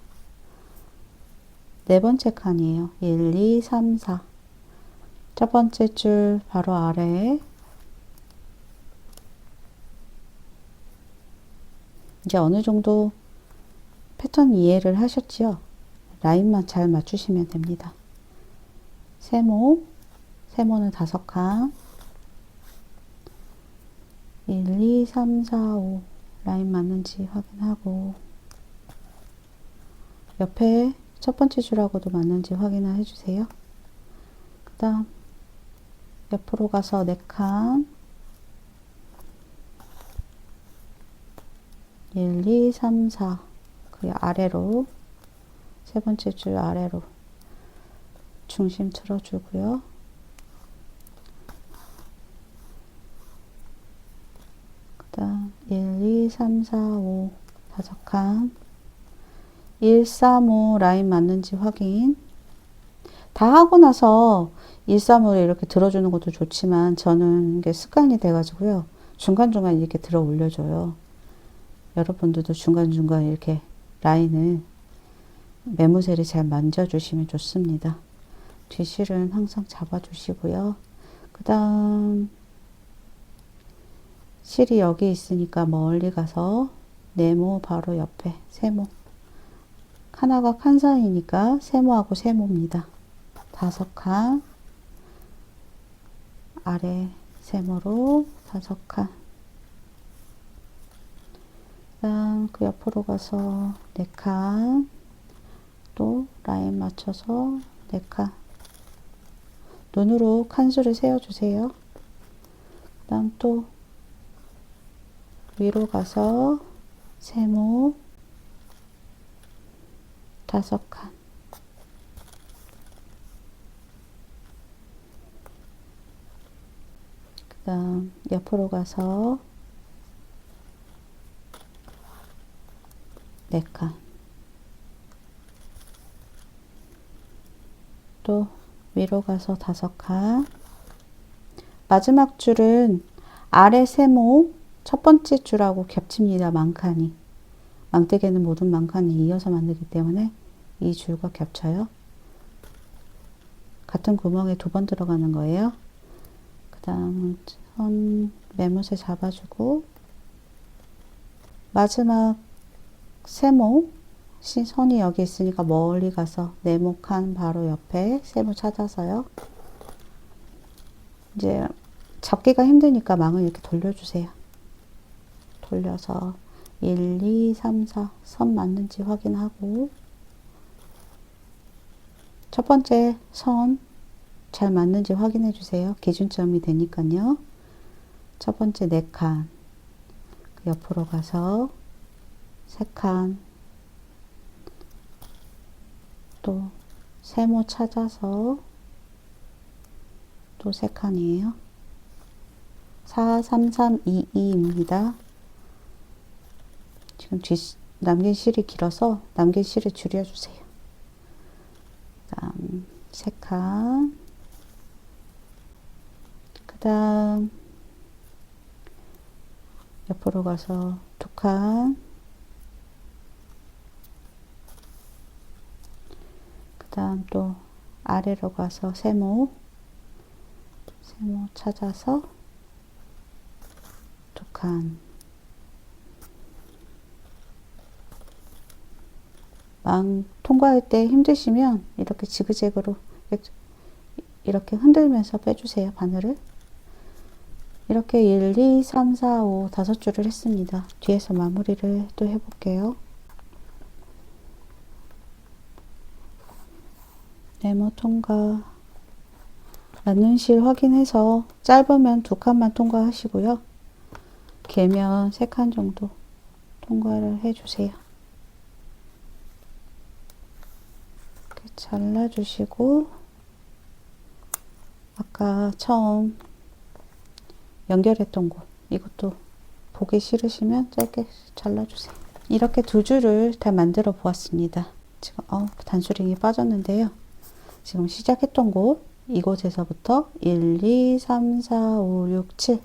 S1: 4번째 칸이에요. 1, 2, 3, 4 첫 번째 줄 바로 아래. 이제 어느 정도 패턴 이해를 하셨지요? 라인만 잘 맞추시면 됩니다. 세모는 5칸 1, 2, 3, 4, 5 라인 맞는지 확인하고 옆에 첫 번째 줄하고도 맞는지 확인을 해주세요. 그 다음 옆으로 가서 4칸 1, 2, 3, 4 그 아래로 세 번째 줄 아래로 중심 틀어주고요. 그 다음 1, 2, 3, 4, 5 5칸 1, 3, 5 라인 맞는지 확인. 다 하고 나서 1, 3, 5를 이렇게 들어주는 것도 좋지만 저는 이게 습관이 돼가지고요. 중간중간 이렇게 들어 올려줘요. 여러분들도 중간중간 이렇게 라인을 매무새를 잘 만져주시면 좋습니다. 뒤실은 항상 잡아주시고요. 그 다음 실이 여기 있으니까 멀리 가서 네모 바로 옆에 세모 하나가 칸 사이니까 세모하고 세모입니다. 5칸 아래 세모로 5칸 그다음 그 옆으로 가서 4칸 또 라인 맞춰서 4칸 눈으로 칸수를 세워주세요. 그 다음 또 위로 가서 세모 5칸 그 다음 옆으로 가서 4칸 또 위로 가서 5칸 마지막 줄은 아래 세모 첫 번째 줄하고 겹칩니다. 망칸이 망대개는 모든 망칸이 이어서 만들기 때문에 이 줄과 겹쳐요. 같은 구멍에 2번 들어가는 거예요. 그 다음 선 매무새 잡아주고 마지막 세모 선이 여기 있으니까 멀리 가서 네모칸 바로 옆에 세모 찾아서요. 이제 잡기가 힘드니까 망을 이렇게 돌려주세요. 돌려서 1, 2, 3, 4 선 맞는지 확인하고 첫 번째 선 잘 맞는지 확인해 주세요. 기준점이 되니까요. 첫 번째 4칸 그 옆으로 가서 3칸 또 세모 찾아서 또 3칸이에요. 43322입니다. 지금 남긴 실이 길어서 남긴 실을 줄여주세요. 다음 3칸, 그 다음 옆으로 가서 2칸, 그 다음 또 아래로 가서 세모 찾아서 2칸. 망 통과할 때 힘드시면 이렇게 지그재그로 이렇게 흔들면서 빼주세요. 바늘을. 이렇게 1, 2, 3, 4, 5 5줄을 했습니다. 뒤에서 마무리를 또 해볼게요. 네모 통과. 맞는 실 확인해서 짧으면 2칸만 통과하시고요. 길면 3칸 정도 통과를 해주세요. 이렇게 잘라주시고, 아까 처음 연결했던 곳, 이것도 보기 싫으시면 짧게 잘라주세요. 이렇게 2줄을 다 만들어 보았습니다. 지금 단수링이 빠졌는데요. 지금 시작했던 곳, 이곳에서부터 1, 2, 3, 4, 5, 6, 7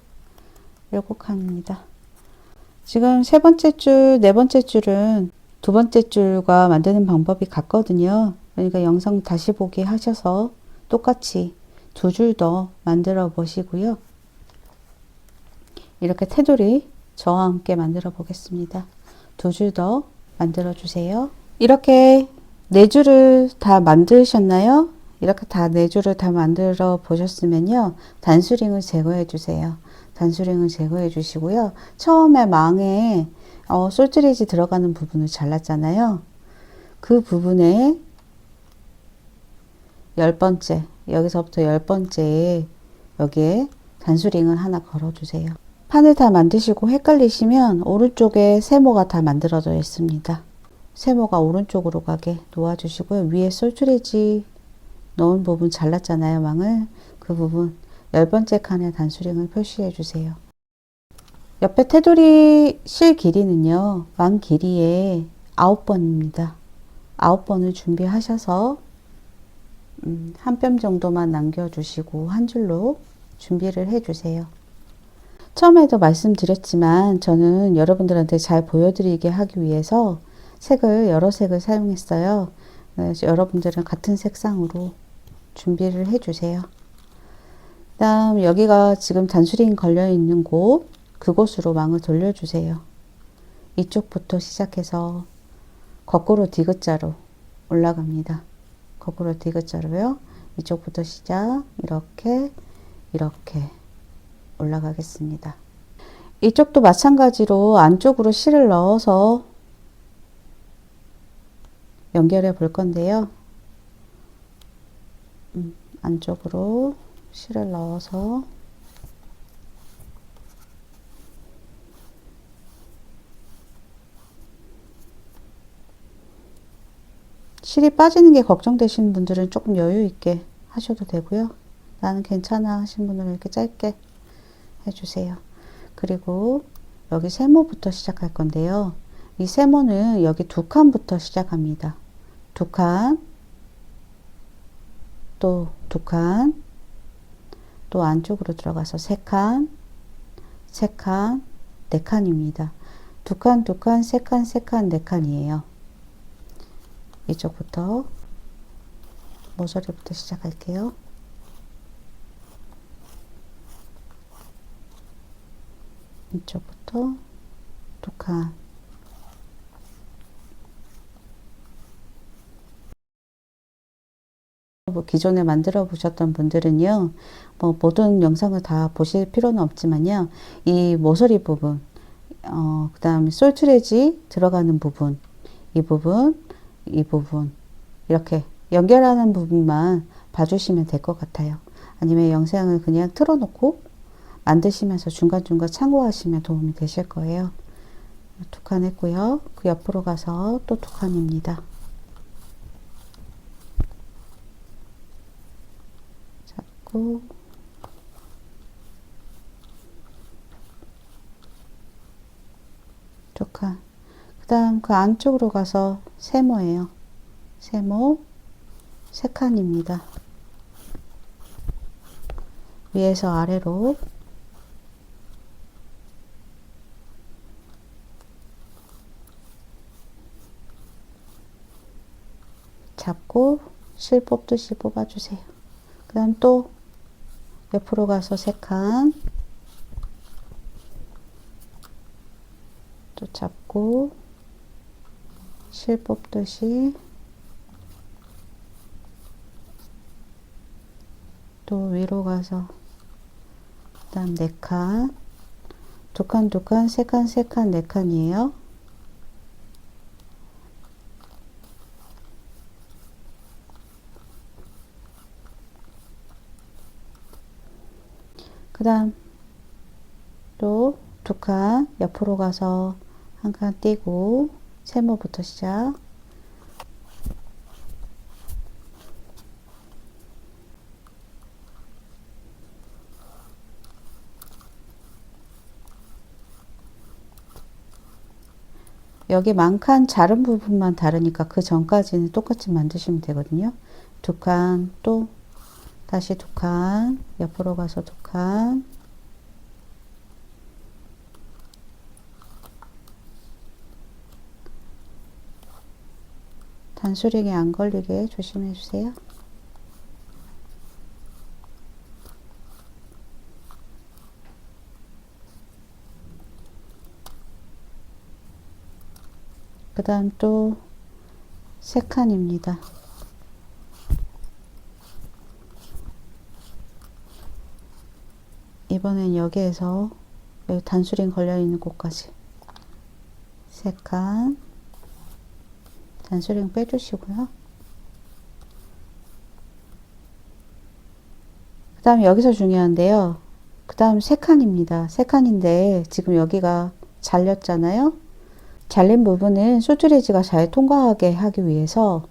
S1: 7칸입니다. 지금 3번째 줄, 4번째 줄은 2번째 줄과 만드는 방법이 같거든요. 그러니까 영상 다시 보기 하셔서 똑같이 2줄 더 만들어 보시고요. 이렇게 테두리 저와 함께 만들어 보겠습니다. 2줄 더 만들어 주세요. 이렇게 4줄을 다 만드셨나요? 이렇게 다 4줄을 다 만들어 보셨으면요. 단수링을 제거해 주세요. 단수링을 제거해 주시고요. 처음에 망에 솔트레이지 들어가는 부분을 잘랐잖아요. 그 부분에 10번째, 여기서부터 10번째에 여기에 단수링을 하나 걸어 주세요. 판을 다 만드시고 헷갈리시면 오른쪽에 세모가 다 만들어져 있습니다. 세모가 오른쪽으로 가게 놓아주시고요. 위에 솔트레이지 넣은 부분 잘랐잖아요. 망을. 그 부분 10번째 칸에 단수링을 표시해 주세요. 옆에 테두리 실 길이는요. 망 길이의 9번입니다. 9번을 준비하셔서 한 뼘 정도만 남겨주시고 한 줄로 준비를 해주세요. 처음에도 말씀드렸지만 저는 여러분들한테 잘 보여드리게 하기 위해서 색을 여러 색을 사용했어요. 그래서 여러분들은 같은 색상으로 준비를 해주세요. 그 다음 여기가 지금 단수링 걸려 있는 곳, 그곳으로 망을 돌려주세요. 이쪽부터 시작해서 거꾸로 디귿자로 올라갑니다. 거꾸로 디귿자로요. 이쪽부터 시작, 이렇게 올라가겠습니다. 이쪽도 마찬가지로 안쪽으로 실을 넣어서 연결해 볼 건데요. 안쪽으로 실을 넣어서 실이 빠지는 게 걱정되시는 분들은 조금 여유 있게 하셔도 되고요. 나는 괜찮아 하신 분들은 이렇게 짧게 해주세요. 그리고 여기 세모부터 시작할 건데요. 이 세모는 여기 2칸부터 시작합니다. 2칸, 또 2칸, 또 안쪽으로 들어가서 3칸, 3칸, 4칸입니다. 2칸, 2칸, 3칸, 3칸, 4칸이에요. 이쪽부터 모서리부터 시작할게요. 이쪽부터 2칸, 기존에 만들어 보셨던 분들은요, 모든 영상을 다 보실 필요는 없지만요, 이 모서리 부분, 그 다음에 솔트레지 들어가는 부분, 이 부분, 이렇게 연결하는 부분만 봐주시면 될 것 같아요. 아니면 영상을 그냥 틀어놓고 만드시면서 중간중간 참고하시면 도움이 되실 거예요. 2칸 했고요. 그 옆으로 가서 또 2칸입니다. 잡고 두 칸. 그 다음 그 안쪽으로 가서 세모예요. 세모 세 칸입니다. 위에서 아래로 잡고 실 뽑듯이 뽑아주세요. 그 다음 또 옆으로 가서 세 칸, 또 잡고 실 뽑듯이 또 위로 가서 그 다음 네 칸, 두 칸, 두 칸, 세 칸, 세 칸, 네 칸이에요. 그 다음 또 두 칸 옆으로 가서 한 칸 띄고 세모부터 시작. 여기 만칸 자른 부분만 다르니까 그 전까지는 똑같이 만드시면 되거든요. 두 칸, 또 다시 두 칸, 옆으로 가서 두 칸, 단수령이 안 걸리게 조심해 주세요. 그 다음 또 세 칸입니다. 이번엔 여기에서 여기 단수령 걸려 있는 곳까지 세 칸, 단수령 빼주시고요. 그 다음 여기서 중요한데요. 그 다음 세 칸입니다. 세 칸인데 지금 여기가 잘렸잖아요. 잘린 부분은 소트레지가 잘 통과하게 하기 위해서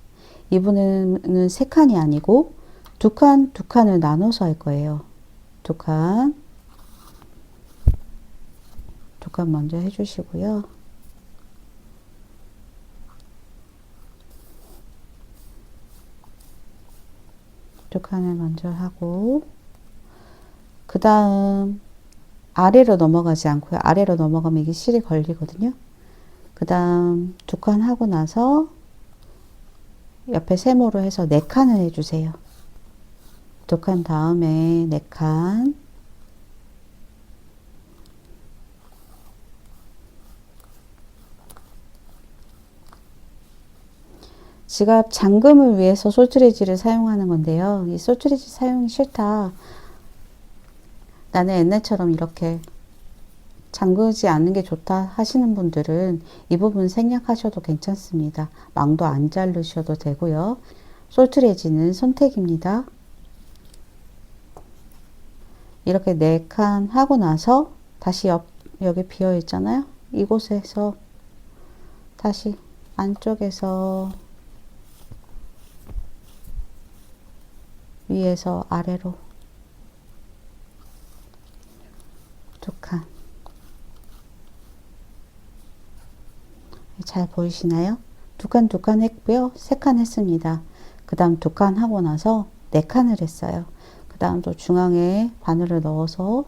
S1: 이 부분은 세 칸이 아니고 두 칸, 두 칸을 나눠서 할 거예요. 두 칸, 두 칸 먼저 해주시고요. 두 칸을 먼저 하고 그 다음 아래로 넘어가지 않고요. 아래로 넘어가면 이게 실이 걸리거든요. 그 다음 두 칸 하고 나서 옆에 세모로 해서 네 칸을 해주세요. 두 칸 다음에 네 칸, 지갑 잠금을 위해서 솔트레지를 사용하는 건데요. 이 솔트레지 사용이 싫다. 나는 옛날처럼 이렇게 잠그지 않는 게 좋다 하시는 분들은 이 부분 생략하셔도 괜찮습니다. 망도 안 자르셔도 되고요. 솔트레지는 선택입니다. 이렇게 네 칸 하고 나서 다시 여기 비어 있잖아요. 이곳에서 다시 안쪽에서 위에서 아래로 두 칸. 잘 보이시나요? 두 칸, 두 칸 했고요. 세 칸 했습니다. 그 다음 두 칸 하고 나서 네 칸을 했어요. 그 다음 또 중앙에 바늘을 넣어서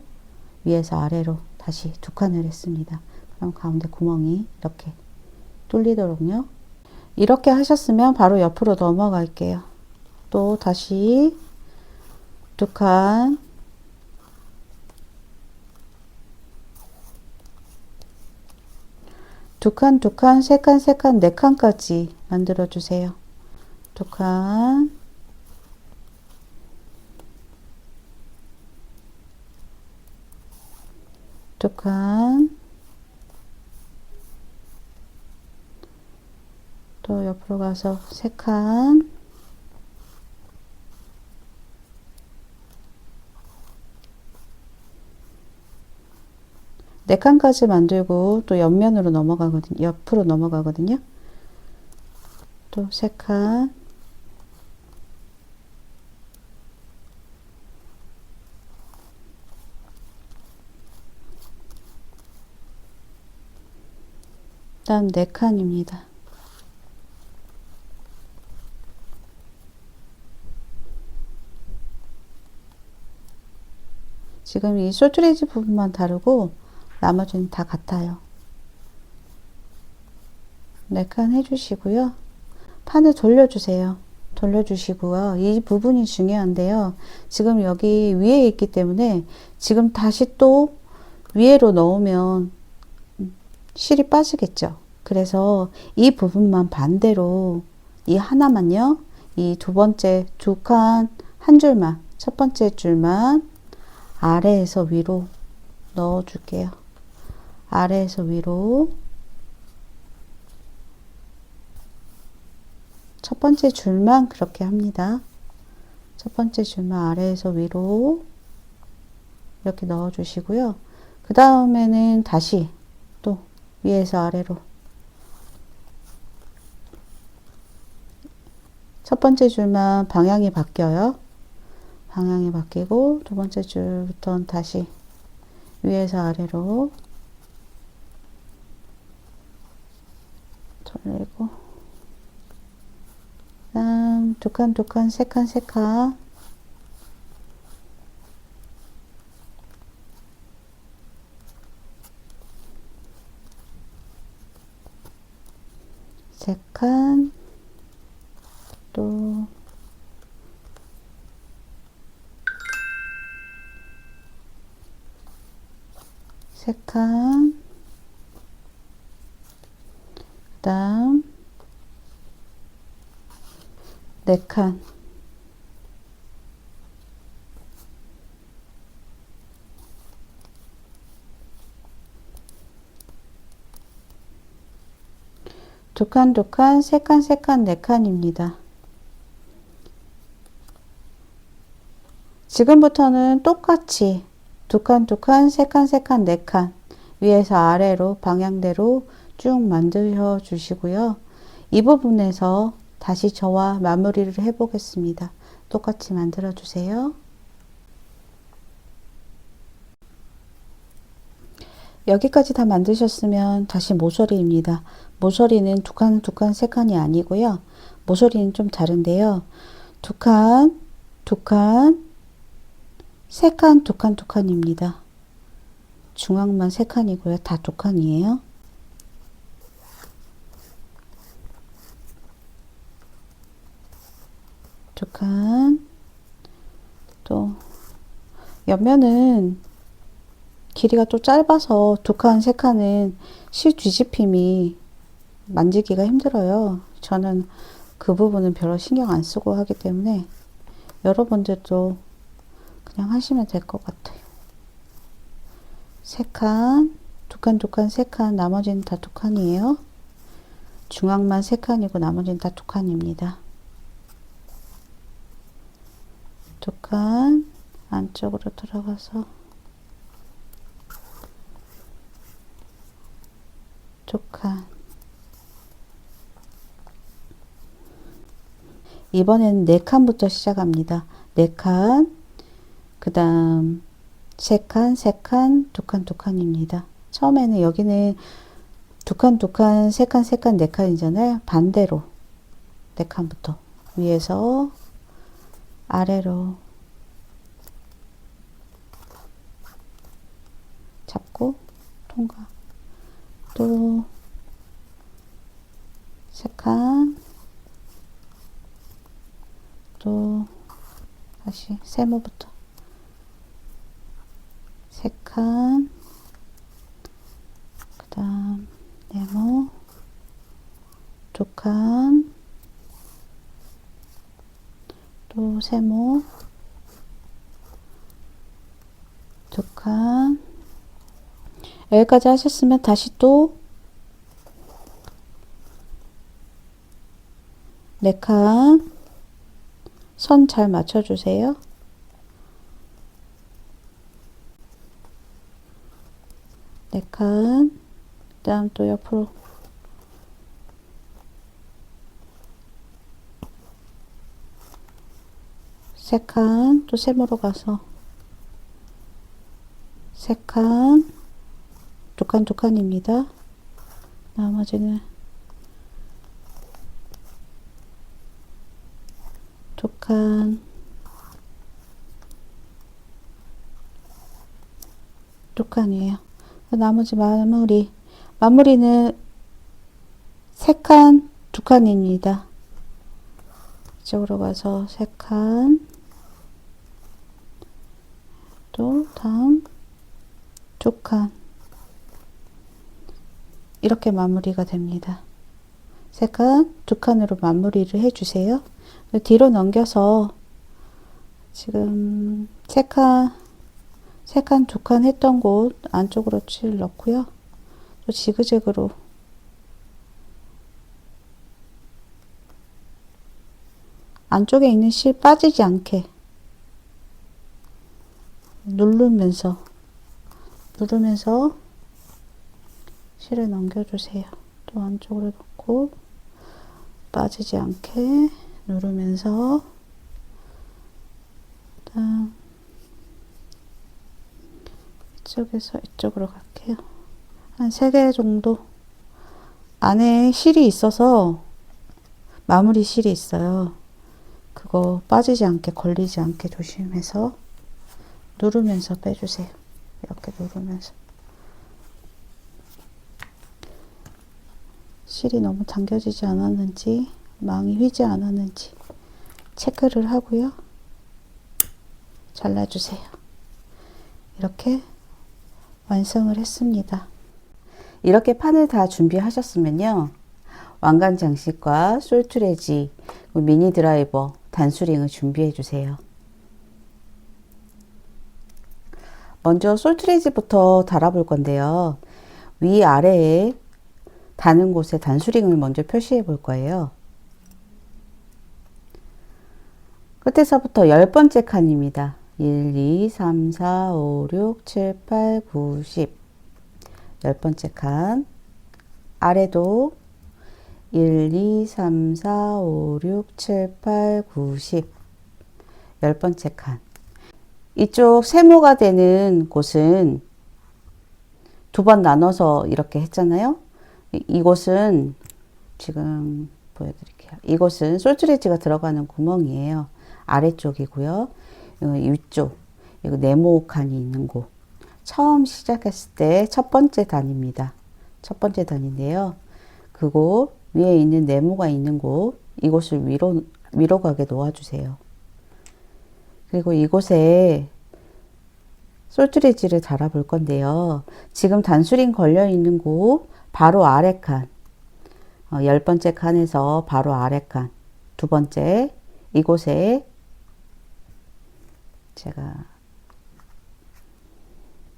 S1: 위에서 아래로 다시 두 칸을 했습니다. 그럼 가운데 구멍이 이렇게 뚫리도록요. 이렇게 하셨으면 바로 옆으로 넘어갈게요. 또 다시 두 칸, 두 칸, 두 칸, 세 칸, 세 칸, 네 칸까지 만들어 주세요. 두 칸, 두 칸, 또 옆으로 가서 세 칸, 네 칸까지 만들고 또 옆면으로 넘어가거든요. 옆으로 넘어가거든요. 또 세 칸, 다음 4칸입니다. 지금 이 쇼트레이즈 부분만 다르고 나머지는 다 같아요. 4칸 해주시고요. 판을 돌려주세요. 돌려주시고요. 이 부분이 중요한데요. 지금 여기 위에 있기 때문에 지금 다시 또 위로 넣으면 실이 빠지겠죠. 그래서 이 부분만 반대로 이 하나만요. 이 두 번째 두 칸 한 줄만, 첫 번째 줄만 아래에서 위로 넣어 줄게요. 아래에서 위로 첫 번째 줄만 그렇게 합니다. 첫 번째 줄만 아래에서 위로 이렇게 넣어 주시고요. 그 다음에는 다시 또 위에서 아래로 첫 번째 줄만 방향이 바뀌어요. 방향이 바뀌고 두 번째 줄부터는 다시 위에서 아래로 돌리고 다음 두 칸, 두 칸, 세 칸, 세 칸 세 칸 또 세 칸 그 다음 4칸 두 칸, 두 칸, 세 칸, 세 칸, 4칸입니다. 지금부터는 똑같이 두 칸, 두 칸, 세 칸, 세 칸, 4칸 위에서 아래로 방향대로 쭉 만들어 주시고요. 이 부분에서 다시 저와 마무리를 해 보겠습니다. 똑같이 만들어 주세요. 여기까지 다 만드셨으면 다시 모서리입니다. 모서리는 두 칸, 두 칸, 세 칸이 아니고요. 모서리는 좀 다른데요. 두 칸, 두 칸, 세 칸, 두 칸, 두 칸입니다. 중앙만 세 칸이고요. 다 두 칸이에요. 두 칸, 또 옆면은 길이가 또 짧아서 두 칸, 세 칸은 실 뒤집힘이 만지기가 힘들어요. 저는 그 부분은 별로 신경 안 쓰고 하기 때문에 여러분들도 그냥 하시면 될 것 같아요. 세 칸, 두 칸, 두 칸, 세 칸, 나머지는 다 두 칸이에요. 중앙만 세 칸이고 나머지는 다 두 칸입니다. 두 칸 안쪽으로 들어가서 두 칸 이번에는 4칸부터 시작합니다. 4칸 그 다음 3칸, 3칸, 2칸, 2칸입니다. 처음에는 여기는 2칸, 2칸, 3칸, 3칸, 4칸이잖아요. 반대로 4칸부터 위에서 아래로 잡고 통과 또 3칸 또 다시 세모부터 3칸 그 다음 네모 2칸 또 세모 2칸 여기까지 하셨으면 다시 또 4칸 선 잘 맞춰주세요. 네 칸, 그 다음 또 옆으로 세 칸, 또 세모로 가서 세 칸, 두 칸, 두 칸입니다. 나머지는 두 칸, 두 칸이에요. 나머지 마무리는 세 칸, 두 칸입니다. 이쪽으로 가서 세 칸, 또 다음 두 칸, 이렇게 마무리가 됩니다. 세 칸, 두 칸으로 마무리를 해주세요. 뒤로 넘겨서 지금 세 칸, 두 칸 했던 곳 안쪽으로 칠 넣고요. 또 지그재그로 안쪽에 있는 실 빠지지 않게 누르면서 실을 넘겨주세요. 또 안쪽으로 넣고 빠지지 않게 누르면서 그다음 이쪽에서 이쪽으로 갈게요. 한 3개 정도. 안에 실이 있어서 마무리 실이 있어요. 그거 빠지지 않게 걸리지 않게 조심해서 누르면서 빼주세요. 이렇게 누르면서 실이 너무 당겨지지 않았는지 망이 휘지 않았는지 체크를 하고요. 잘라주세요. 이렇게 완성을 했습니다. 이렇게 판을 다 준비하셨으면요. 왕관 장식과 솔트레지, 미니 드라이버, 단수링을 준비해 주세요. 먼저 솔트레지부터 달아볼 건데요. 위아래에 다는 곳에 단수링을 먼저 표시해 볼 거예요. 끝에서부터 10번째 칸입니다. 1, 2, 3, 4, 5, 6, 7, 8, 9, 10. 10번째 칸. 아래도 1, 2, 3, 4, 5, 6, 7, 8, 9, 10. 10번째 칸. 이쪽 세모가 되는 곳은 두 번 나눠서 이렇게 했잖아요. 이곳은 지금 보여드릴게요. 이곳은 솔트레지가 들어가는 구멍이에요. 아래쪽이고요. 위쪽, 이거 네모 칸이 있는 곳. 처음 시작했을 때 첫 번째 단입니다. 첫 번째 단인데요. 그곳 위에 있는 네모가 있는 곳, 이곳을 위로 가게 놓아주세요. 그리고 이곳에 솔트레지를 달아 볼 건데요. 지금 단수링 걸려 있는 곳 바로 아래 칸, 10번째 칸에서 바로 아래 칸, 두 번째 이곳에 제가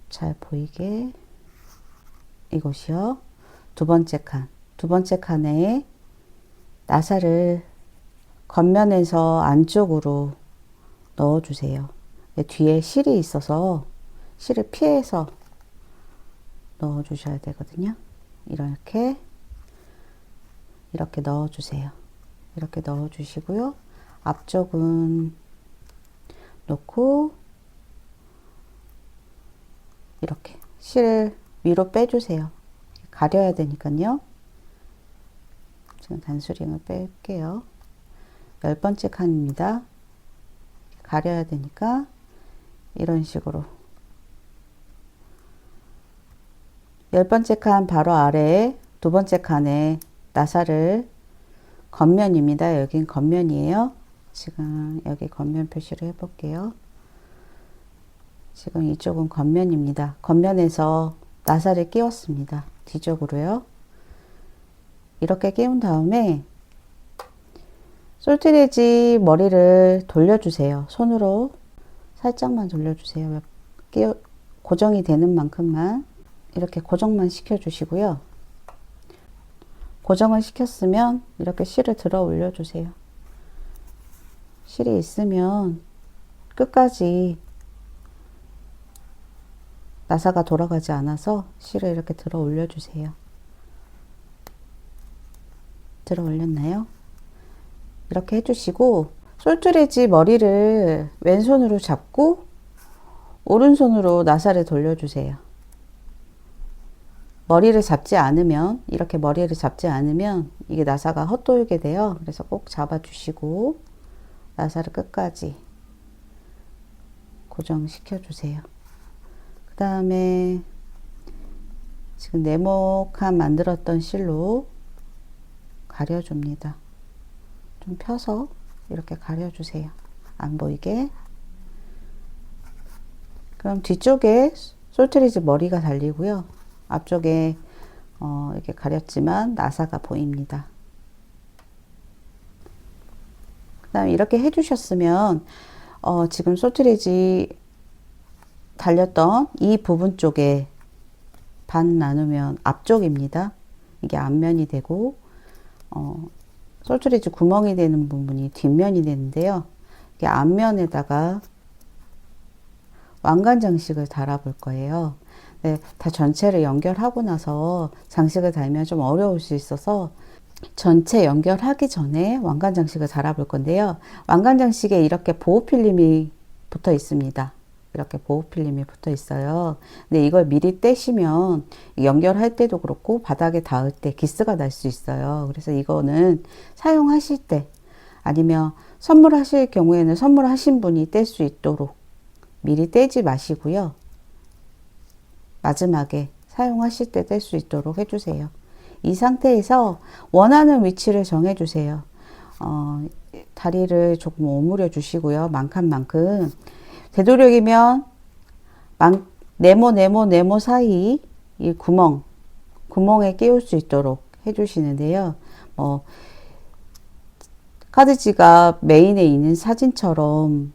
S1: 잘 보이게 이곳이요. 두 번째 칸에 나사를 겉면에서 안쪽으로 넣어주세요. 뒤에 실이 있어서 실을 피해서 넣어주셔야 되거든요. 이렇게 넣어주세요. 이렇게 넣어주시고요. 앞쪽은 놓고 이렇게 실 위로 빼주세요. 가려야 되니까요. 지금 단수링을 뺄게요. 10번째 칸입니다. 가려야 되니까 이런 식으로 10번째 칸 바로 아래에 두 번째 칸에 나사를 겉면입니다. 여긴 겉면이에요. 지금 여기 겉면 표시를 해볼게요. 지금 이쪽은 겉면입니다. 겉면에서 나사를 끼웠습니다. 뒤쪽으로요. 이렇게 끼운 다음에 솔트레지 머리를 돌려주세요. 손으로 살짝만 돌려주세요. 고정이 되는 만큼만 이렇게 고정만 시켜주시고요. 고정을 시켰으면 이렇게 실을 들어 올려주세요. 실이 있으면 끝까지 나사가 돌아가지 않아서 실을 이렇게 들어 올려주세요. 들어 올렸나요? 이렇게 해주시고 솔트레지 머리를 왼손으로 잡고 오른손으로 나사를 돌려주세요. 머리를 잡지 않으면, 이렇게 머리를 잡지 않으면 이게 나사가 헛돌게 돼요. 그래서 꼭 잡아주시고 나사를 끝까지 고정시켜 주세요. 그 다음에 지금 네모칸 만들었던 실로 가려줍니다. 좀 펴서 이렇게 가려주세요. 안 보이게. 그럼 뒤쪽에 솔트리지 머리가 달리고요. 앞쪽에 이렇게 가렸지만 나사가 보입니다. 그 다음에 이렇게 해주셨으면 지금 솔트리지 달렸던 이 부분 쪽에 반 나누면 앞쪽입니다. 이게 앞면이 되고 솔트리지 구멍이 되는 부분이 뒷면이 되는데요. 이게 앞면에다가 왕관 장식을 달아 볼 거예요. 네, 다 전체를 연결하고 나서 장식을 달면 좀 어려울 수 있어서 전체 연결하기 전에 왕관 장식을 달아 볼 건데요. 왕관 장식에 이렇게 보호 필름이 붙어 있습니다. 이렇게 보호 필름이 붙어 있어요. 근데 이걸 미리 떼시면 연결할 때도 그렇고 바닥에 닿을 때 기스가 날 수 있어요. 그래서 이거는 사용하실 때 아니면 선물하실 경우에는 선물하신 분이 뗄 수 있도록 미리 떼지 마시고요. 마지막에 사용하실 때 뗄 수 있도록 해주세요. 이 상태에서 원하는 위치를 정해주세요. 다리를 조금 오므려 주시고요. 만큼만큼. 되도록이면 네모 사이 이 구멍에 끼울 수 있도록 해주시는데요. 카드 지갑 메인에 있는 사진처럼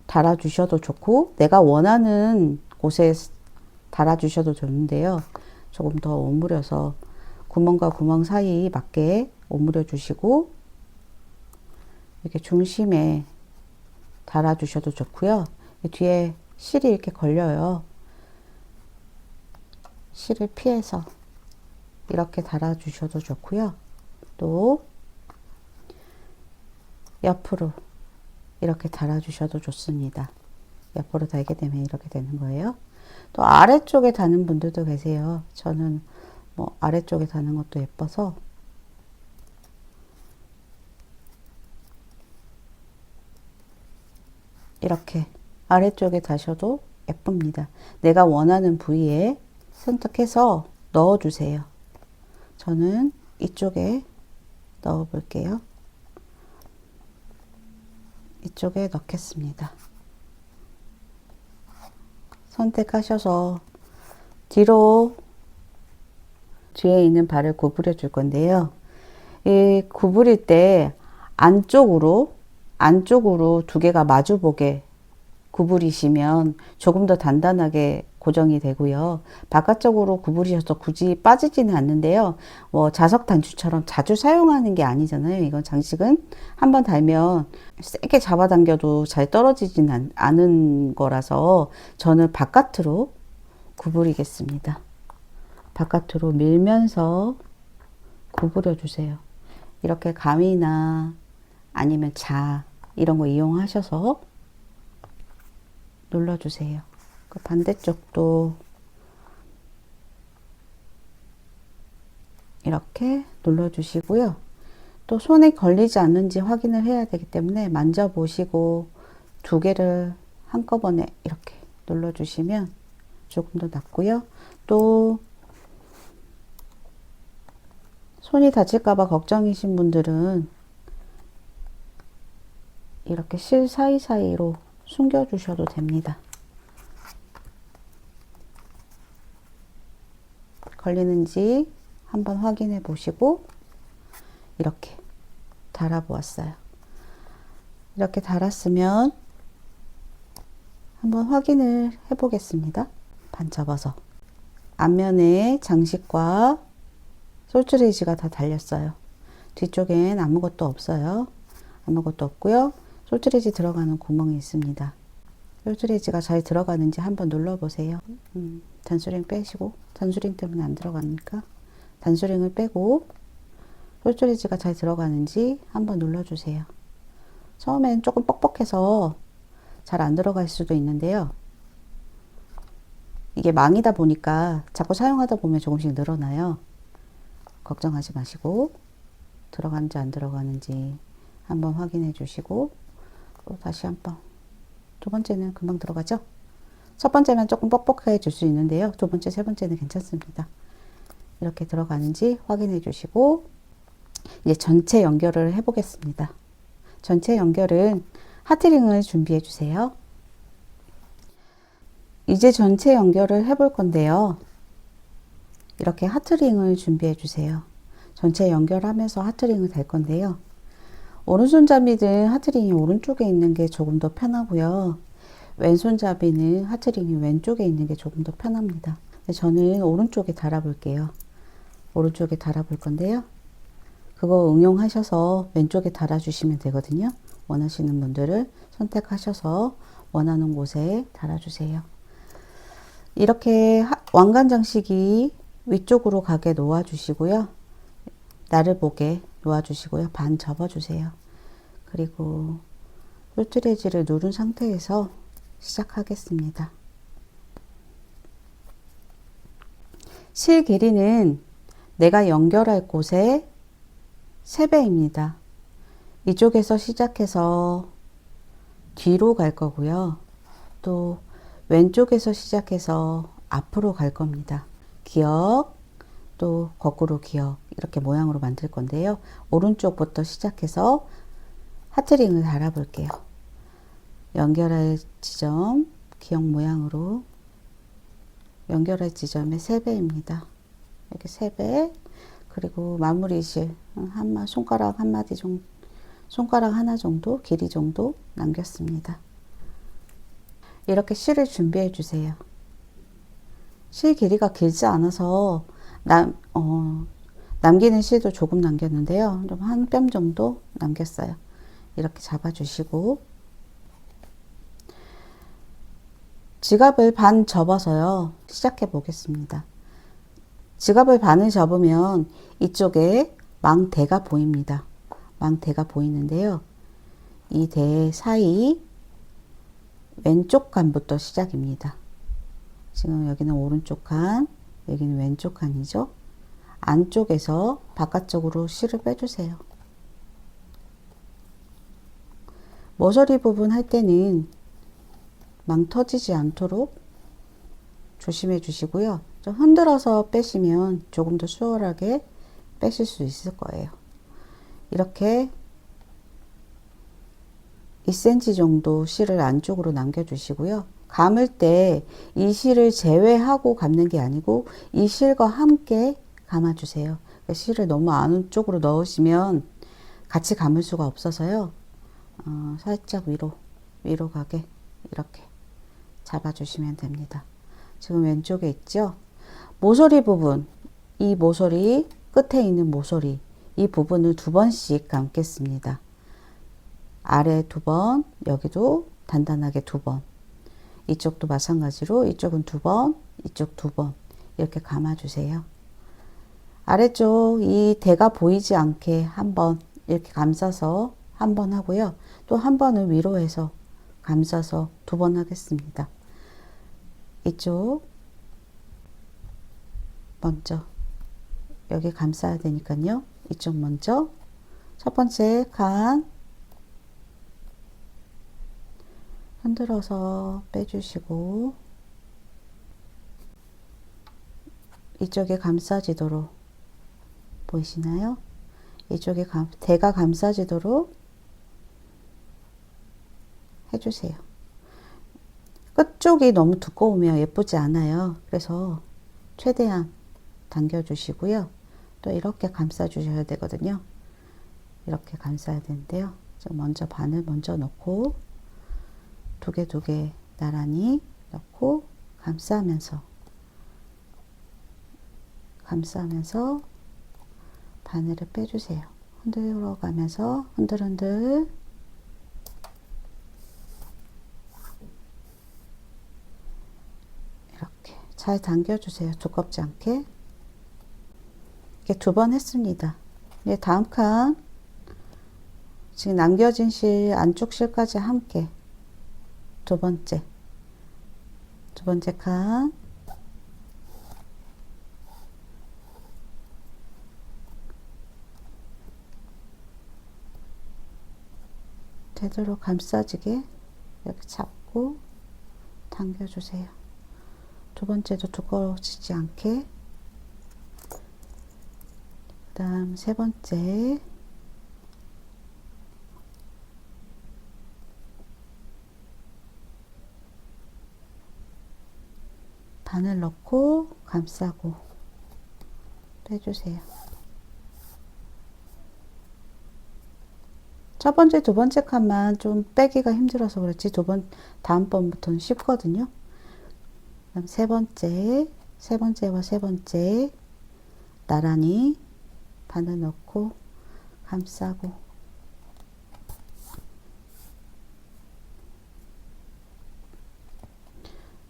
S1: 달아주셔도 좋고 내가 원하는 곳에 달아주셔도 좋은데요. 조금 더 오므려서 구멍과 구멍 사이 맞게 오므려 주시고 이렇게 중심에 달아주셔도 좋고요. 뒤에 실이 이렇게 걸려요. 실을 피해서 이렇게 달아주셔도 좋고요. 또 옆으로 이렇게 달아주셔도 좋습니다. 옆으로 달게 되면 이렇게 되는 거예요. 또 아래쪽에 다는 분들도 계세요. 저는 아래쪽에 다는 것도 예뻐서 이렇게 아래쪽에 다셔도 예쁩니다. 내가 원하는 부위에 선택해서 넣어주세요. 저는 이쪽에 넣어 볼게요. 이쪽에 넣겠습니다. 선택하셔서 뒤에 있는 발을 구부려 줄 건데요. 이 구부릴 때 안쪽으로 두 개가 마주보게 구부리시면 조금 더 단단하게 고정이 되고요. 바깥쪽으로 구부리셔서 굳이 빠지지는 않는데요. 자석 단추처럼 자주 사용하는 게 아니잖아요. 이건 장식은 한번 달면 세게 잡아당겨도 잘 떨어지지는 않은 거라서 저는 바깥으로 구부리겠습니다. 바깥으로 밀면서 구부려 주세요. 이렇게 가위나 아니면 이런 거 이용하셔서 눌러주세요. 그 반대쪽도 이렇게 눌러주시고요. 또 손에 걸리지 않는지 확인을 해야 되기 때문에 만져보시고 두 개를 한꺼번에 이렇게 눌러주시면 조금 더 낫고요. 또 손이 다칠까봐 걱정이신 분들은 이렇게 실 사이사이로 숨겨주셔도 됩니다. 걸리는지 한번 확인해 보시고 이렇게 달아 보았어요. 이렇게 달았으면 한번 확인을 해 보겠습니다. 반 접어서 앞면에 장식과 솔트레이지가 다 달렸어요. 뒤쪽엔 아무것도 없어요. 아무것도 없고요. 솔트레이지 들어가는 구멍이 있습니다. 솔트레이지가 잘 들어가는지 한번 눌러보세요. 단수링 빼시고, 단수링 때문에 안 들어가니까 단수링을 빼고 솔트레이지가 잘 들어가는지 한번 눌러주세요. 처음엔 조금 뻑뻑해서 잘 안 들어갈 수도 있는데요. 이게 망이다 보니까 자꾸 사용하다 보면 조금씩 늘어나요. 걱정하지 마시고 들어가는지 안 들어가는지 한번 확인해 주시고 또 다시 한번. 두 번째는 금방 들어가죠? 첫 번째는 조금 뻑뻑해질 수 있는데요. 두 번째, 세 번째는 괜찮습니다. 이렇게 들어가는지 확인해 주시고 이제 전체 연결을 해 보겠습니다. 전체 연결은 하트링을 준비해 주세요. 이제 전체 연결을 해 볼 건데요. 이렇게 하트링을 준비해 주세요. 전체 연결하면서 하트링을 될 건데요. 오른손잡이는 하트링이 오른쪽에 있는 게 조금 더 편하고요. 왼손잡이는 하트링이 왼쪽에 있는 게 조금 더 편합니다. 저는 오른쪽에 달아 볼게요. 오른쪽에 달아 볼 건데요. 그거 응용하셔서 왼쪽에 달아 주시면 되거든요. 원하시는 분들을 선택하셔서 원하는 곳에 달아 주세요. 이렇게 왕관 장식이 위쪽으로 가게 놓아 주시고요. 나를 보게 놓아 주시고요. 반 접어 주세요. 그리고 똘트레지를 누른 상태에서 시작하겠습니다. 실 길이는 내가 연결할 곳의 3배입니다. 이쪽에서 시작해서 뒤로 갈 거고요. 또 왼쪽에서 시작해서 앞으로 갈 겁니다. 기역, 또 거꾸로 기역 이렇게 모양으로 만들 건데요. 오른쪽부터 시작해서 하트링을 달아 볼게요. 연결할 지점 기역 모양으로 연결할 지점의 3배입니다. 이렇게 3배. 그리고 마무리실 손가락 한마디 정도, 손가락 하나 정도 길이 정도 남겼습니다. 이렇게 실을 준비해 주세요. 실 길이가 길지 않아서 남기는 실도 조금 남겼는데요. 좀 한 뼘 정도 남겼어요. 이렇게 잡아주시고 지갑을 반 접어서요. 시작해 보겠습니다. 지갑을 반을 접으면 이쪽에 망대가 보입니다. 망대가 보이는데요. 이 대 사이 왼쪽 칸부터 시작입니다. 지금 여기는 오른쪽 칸, 여기는 왼쪽 칸이죠. 안쪽에서 바깥쪽으로 실을 빼주세요. 모서리 부분 할 때는 망 터지지 않도록 조심해 주시고요. 좀 흔들어서 빼시면 조금 더 수월하게 빼실 수 있을 거예요. 이렇게 2cm 정도 실을 안쪽으로 남겨주시고요. 감을 때 이 실을 제외하고 감는 게 아니고 이 실과 함께 감아주세요. 실을 너무 안쪽으로 넣으시면 같이 감을 수가 없어서요. 살짝 위로 가게 이렇게 잡아주시면 됩니다. 지금 왼쪽에 있죠? 모서리 부분, 이 모서리 끝에 있는 모서리 이 부분을 2번씩 감겠습니다. 아래 2번, 여기도 단단하게 2번. 이쪽도 마찬가지로 이쪽은 2번, 이쪽 2번 이렇게 감아주세요. 아래쪽 이 대가 보이지 않게 한번 이렇게 감싸서 한 번 하고요. 또 한 번은 위로 해서 감싸서 2번 하겠습니다. 이쪽 먼저 여기 감싸야 되니까요. 이쪽 먼저 첫 번째 칸 흔들어서 빼주시고 이쪽에 감싸지도록 보이시나요? 이쪽에 대가 감싸지도록 해주세요. 끝쪽이 너무 두꺼우면 예쁘지 않아요. 그래서 최대한 당겨주시고요. 또 이렇게 감싸주셔야 되거든요. 이렇게 감싸야 되는데요. 먼저 반을 먼저 넣고 두 개 나란히 넣고 감싸면서 바늘을 빼주세요. 흔들어 가면서 흔들흔들 이렇게 잘 당겨주세요. 두껍지 않게. 이렇게 2번 했습니다. 이제 다음 칸 지금 남겨진 실 안쪽 실까지 함께 두 번째 칸 되도록 감싸지게 이렇게 잡고 당겨주세요. 두 번째도 두꺼워지지 않게. 그 다음 세 번째. 바늘 넣고 감싸고 빼주세요. 첫 번째, 두 번째 칸만 좀 빼기가 힘들어서 그렇지 다음번부터는 쉽거든요. 그다음 세 번째, 세 번째와 세 번째 나란히 바늘 넣고 감싸고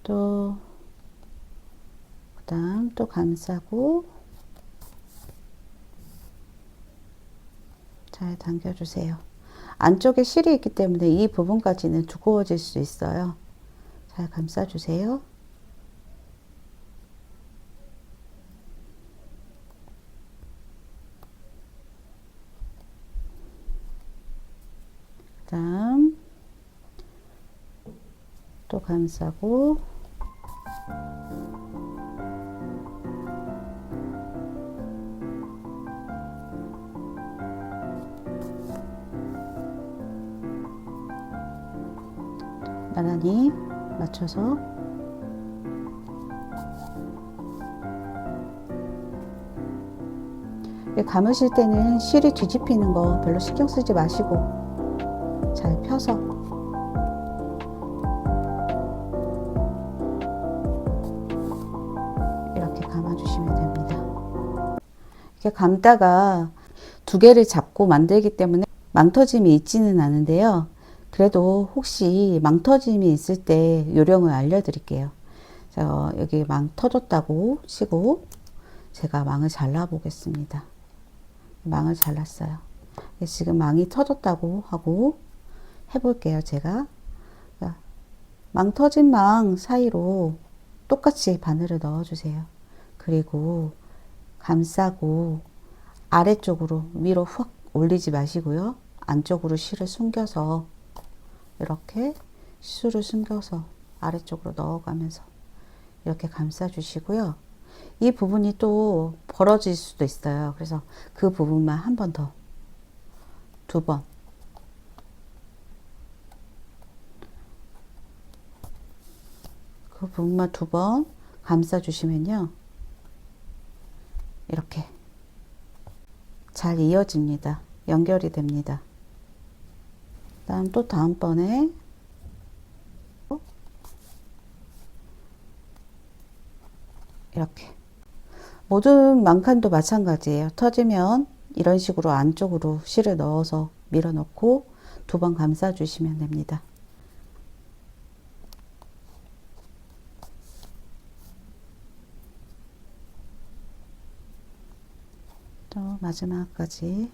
S1: 또 그다음 또 감싸고 잘 당겨주세요. 안쪽에 실이 있기 때문에 이 부분까지는 두꺼워질 수 있어요. 잘 감싸주세요. 그 다음 또 감싸고 나란히 맞춰서 감으실 때는 실이 뒤집히는 거 별로 신경 쓰지 마시고 잘 펴서 이렇게 감아주시면 됩니다. 이렇게 감다가 두 개를 잡고 만들기 때문에 망터짐이 있지는 않은데요. 그래도 혹시 망터짐이 있을 때 요령을 알려드릴게요. 자, 여기 망 터졌다고 치고 제가 망을 잘라 보겠습니다. 망을 잘랐어요. 지금 망이 터졌다고 하고 해볼게요. 제가 망 터진 망 사이로 똑같이 바늘을 넣어주세요. 그리고 감싸고 아래쪽으로 위로 훅 올리지 마시고요. 안쪽으로 실을 숨겨서 이렇게 실을 숨겨서 아래쪽으로 넣어가면서 이렇게 감싸 주시고요. 이 부분이 또 벌어질 수도 있어요. 그래서 그 부분만 한 번 더, 두 번. 그 부분만 두 번 감싸 주시면요. 이렇게 잘 이어집니다. 연결이 됩니다. 다음 또 다음번에 이렇게 모든 망칸도 마찬가지예요. 터지면 이런 식으로 안쪽으로 실을 넣어서 밀어 넣고 두 번 감싸 주시면 됩니다. 또 마지막까지.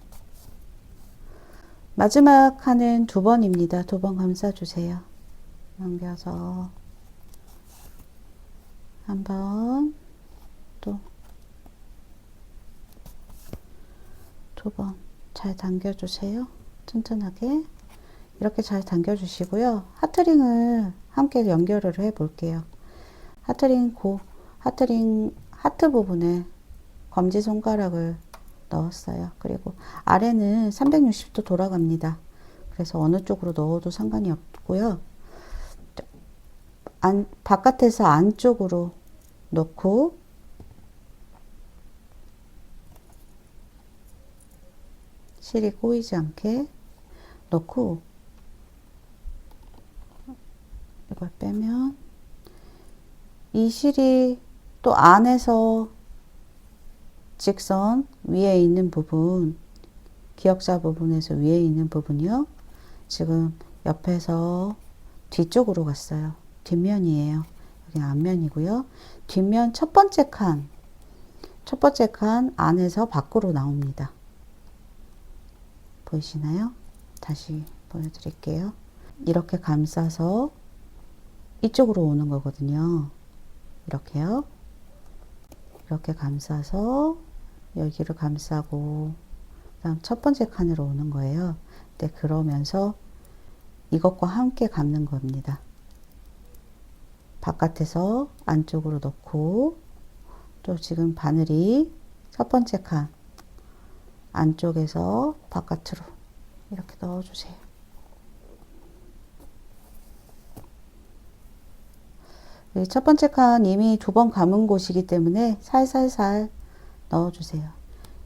S1: 마지막 칸은 두 번입니다. 두 번 감싸 주세요. 넘겨서 한 번, 또 두 번 잘 당겨 주세요. 튼튼하게 이렇게 잘 당겨 주시고요. 하트링을 함께 연결을 해 볼게요. 하트링 하트 부분에 검지손가락을 넣었어요. 그리고 아래는 360도 돌아갑니다. 그래서 어느 쪽으로 넣어도 상관이 없고요. 바깥에서 안쪽으로 넣고 실이 꼬이지 않게 넣고 이걸 빼면 이 실이 또 안에서 직선 위에 있는 부분, 기역자 부분에서 위에 있는 부분이요. 지금 옆에서 뒤쪽으로 갔어요. 뒷면이에요. 여기 앞면이고요. 뒷면 첫 번째 칸 안에서 밖으로 나옵니다. 보이시나요? 다시 보여드릴게요. 이렇게 감싸서 이쪽으로 오는 거거든요. 이렇게요. 이렇게 감싸서 여기를 감싸고 그다음 첫 번째 칸으로 오는 거예요. 네, 그러면서 이것과 함께 감는 겁니다. 바깥에서 안쪽으로 넣고, 또 지금 바늘이 첫 번째 칸 안쪽에서 바깥으로 이렇게 넣어주세요. 첫 번째 칸 이미 2번 감은 곳이기 때문에 살살살 넣어주세요.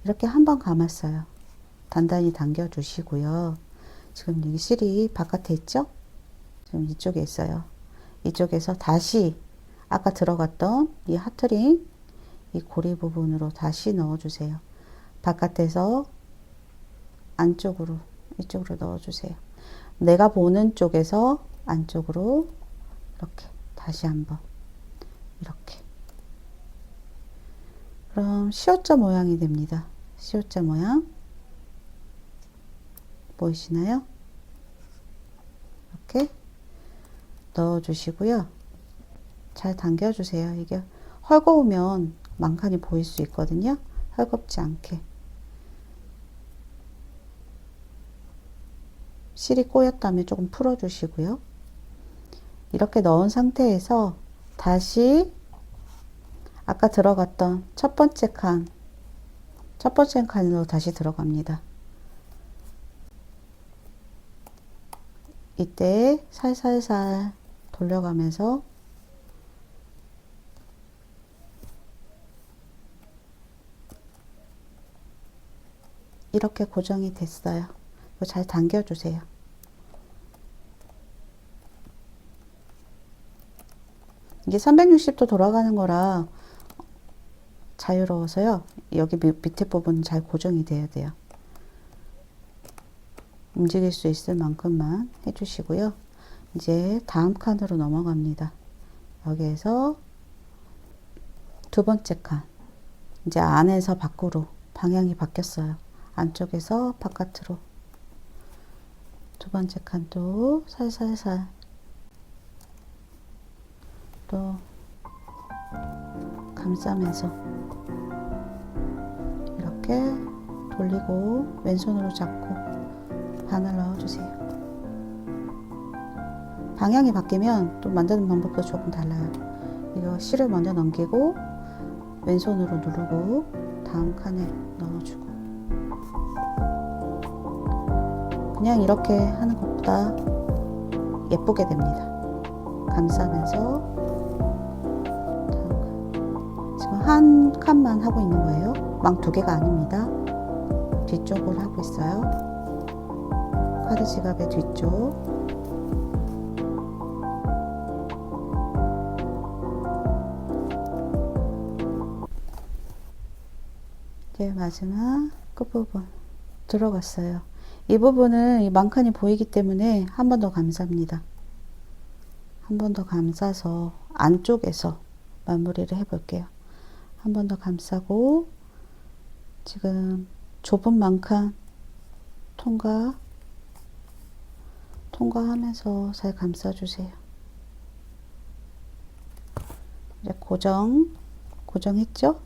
S1: 이렇게 한 번 감았어요. 단단히 당겨 주시고요. 지금 여기 실이 바깥에 있죠? 지금 이쪽에 있어요. 이쪽에서 다시 아까 들어갔던 이 하트링, 이 고리 부분으로 다시 넣어주세요. 바깥에서 안쪽으로, 이쪽으로 넣어주세요. 내가 보는 쪽에서 안쪽으로 이렇게 다시 한번 이렇게. 그럼 시옷자 모양이 됩니다. 시옷자 모양 보이시나요? 이렇게 넣어주시고요. 잘 당겨주세요. 이게 헐거우면 망칸이 보일 수 있거든요. 헐겁지 않게. 실이 꼬였다면 조금 풀어주시고요. 이렇게 넣은 상태에서 다시 아까 들어갔던 첫 번째 칸으로 다시 들어갑니다. 이때 살살살 돌려가면서 이렇게 고정이 됐어요. 이거 잘 당겨주세요. 이게 360도 돌아가는 거라 자유로워서요. 여기 밑에 부분 잘 고정이 돼야 돼요. 움직일 수 있을 만큼만 해주시고요. 이제 다음 칸으로 넘어갑니다. 여기에서 두 번째 칸. 이제 안에서 밖으로 방향이 바뀌었어요. 안쪽에서 바깥으로. 두 번째 칸도 살살살 또 감싸면서 이렇게 돌리고 왼손으로 잡고 바늘 넣어주세요. 방향이 바뀌면 또 만드는 방법도 조금 달라요. 이거 실을 먼저 넘기고 왼손으로 누르고 다음 칸에 넣어주고. 그냥 이렇게 하는 것보다 예쁘게 됩니다. 감싸면서 지금 한 칸만 하고 있는 거예요. 망 2개가 아닙니다. 뒤쪽을 하고 있어요. 카드 지갑의 뒤쪽. 이제 마지막 끝부분 들어갔어요. 이 부분은 이 망칸이 보이기 때문에 한 번 더 감쌉니다. 한 번 더 감싸서 안쪽에서 마무리를 해 볼게요. 한 번 더 감싸고 지금 좁은 망칸 통과하면서 잘 감싸주세요. 이제 고정했죠?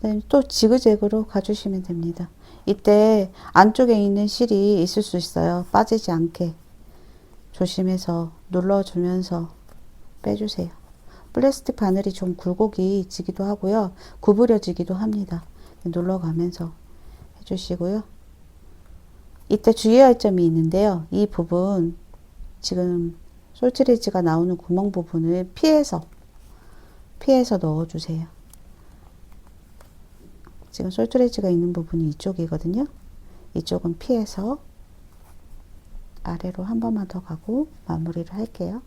S1: 네, 또 지그재그로 가주시면 됩니다. 이때 안쪽에 있는 실이 있을 수 있어요. 빠지지 않게 조심해서 눌러주면서 빼주세요. 플라스틱 바늘이 좀 굴곡이지기도 하고요. 구부려지기도 합니다. 눌러가면서 해주시고요. 이때 주의할 점이 있는데요. 이 부분 지금 솔트레지가 나오는 구멍 부분을 피해서 넣어주세요. 지금 솔트레지가 있는 부분이 이쪽이거든요. 이쪽은 피해서 아래로 한 번만 더 가고 마무리를 할게요.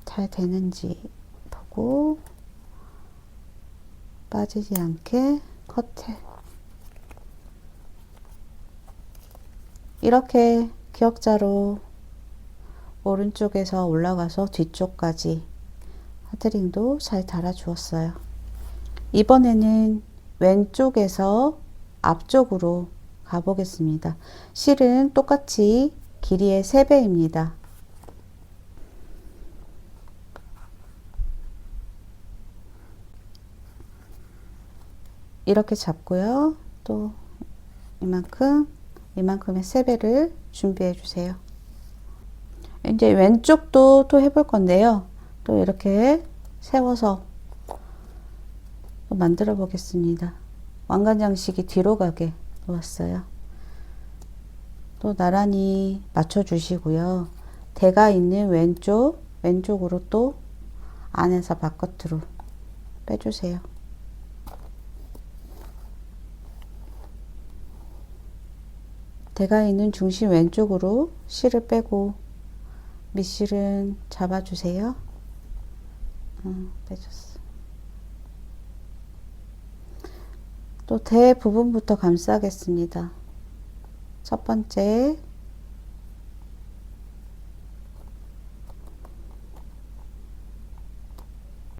S1: 잘 되는지 보고 빠지지 않게 커트. 이렇게 기역자로 오른쪽에서 올라가서 뒤쪽까지 하트링도 잘 달아 주었어요. 이번에는 왼쪽에서 앞쪽으로 가보겠습니다. 실은 똑같이 길이의 3배입니다. 이렇게 잡고요. 또 이만큼의 3배를 준비해 주세요. 이제 왼쪽도 또 해볼 건데요. 또 이렇게 세워서 또 만들어 보겠습니다. 왕관장식이 뒤로 가게 놓았어요. 또 나란히 맞춰 주시고요. 대가 있는 왼쪽으로 또 안에서 바깥으로 빼주세요. 대가 있는 중심 왼쪽으로 실을 빼고 밑실은 잡아주세요. 빼줬어. 또 대 부분부터 감싸겠습니다. 첫 번째,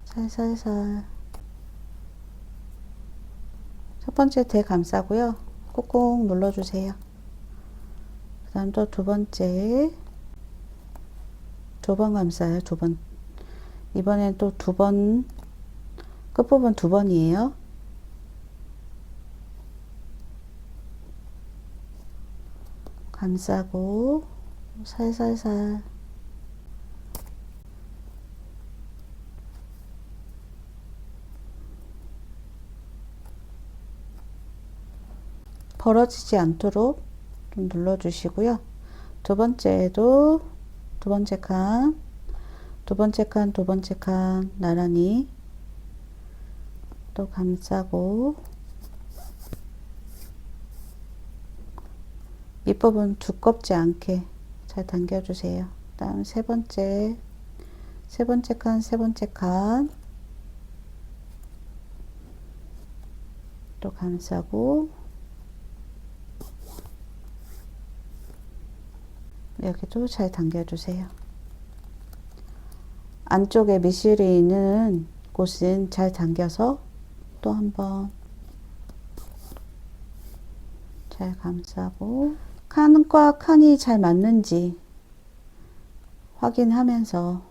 S1: 살살살 첫 번째 대 감싸고요. 꾹꾹 눌러주세요. 그 다음 또 두 번째, 2번 감싸요. 2번. 이번엔 또 2번, 끝부분 2번이에요. 감싸고 살살살 벌어지지 않도록 좀 눌러주시고요. 두 번째도 두 번째 칸 나란히 또 감싸고 윗부분 두껍지 않게 잘 당겨주세요. 다음 세 번째 칸 또 감싸고 여기도 잘 당겨주세요. 안쪽에 밑실이 있는 곳은 잘 당겨서 또 한번 잘 감싸고 칸과 칸이 잘 맞는지 확인하면서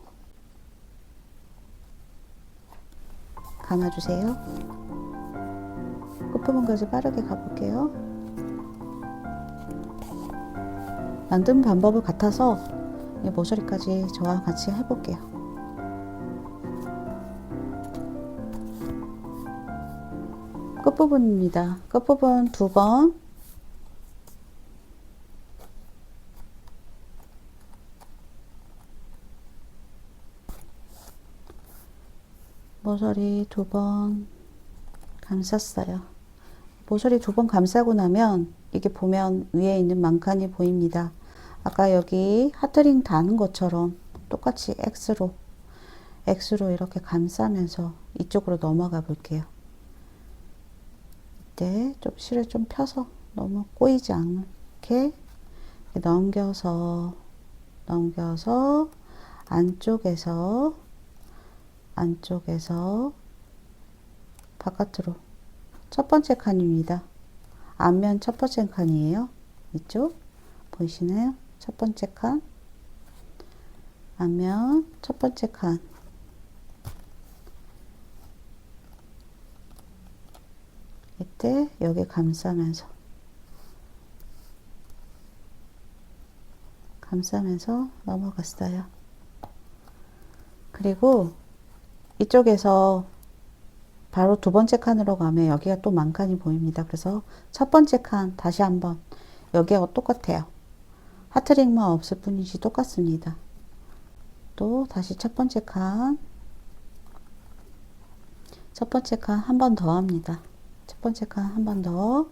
S1: 감아주세요. 끝부분까지 빠르게 가볼게요. 만든 방법을 같아서 모서리까지 저와 같이 해볼게요. 끝부분입니다. 끝부분 2번 모서리 2번 감쌌어요. 모서리 2번 감싸고 나면 이게 보면 위에 있는 망칸이 보입니다. 아까 여기 하트링 다는 것처럼 똑같이 X로 이렇게 감싸면서 이쪽으로 넘어가 볼게요. 이때 좀 실을 좀 펴서 너무 꼬이지 않게 넘겨서 안쪽에서 바깥으로 첫 번째 칸입니다. 앞면 첫 번째 칸이에요. 이쪽 보이시나요? 첫 번째 칸, 앞면 첫 번째 칸. 이때 여기 감싸면서 넘어갔어요. 그리고 이쪽에서 바로 두 번째 칸으로 가면 여기가 또 망칸이 보입니다. 그래서 첫 번째 칸 다시 한번 여기하고 똑같아요. 하트링만 없을 뿐이지 똑같습니다. 또 다시 첫 번째 칸 한 번 더 합니다. 첫 번째 칸 한 번 더.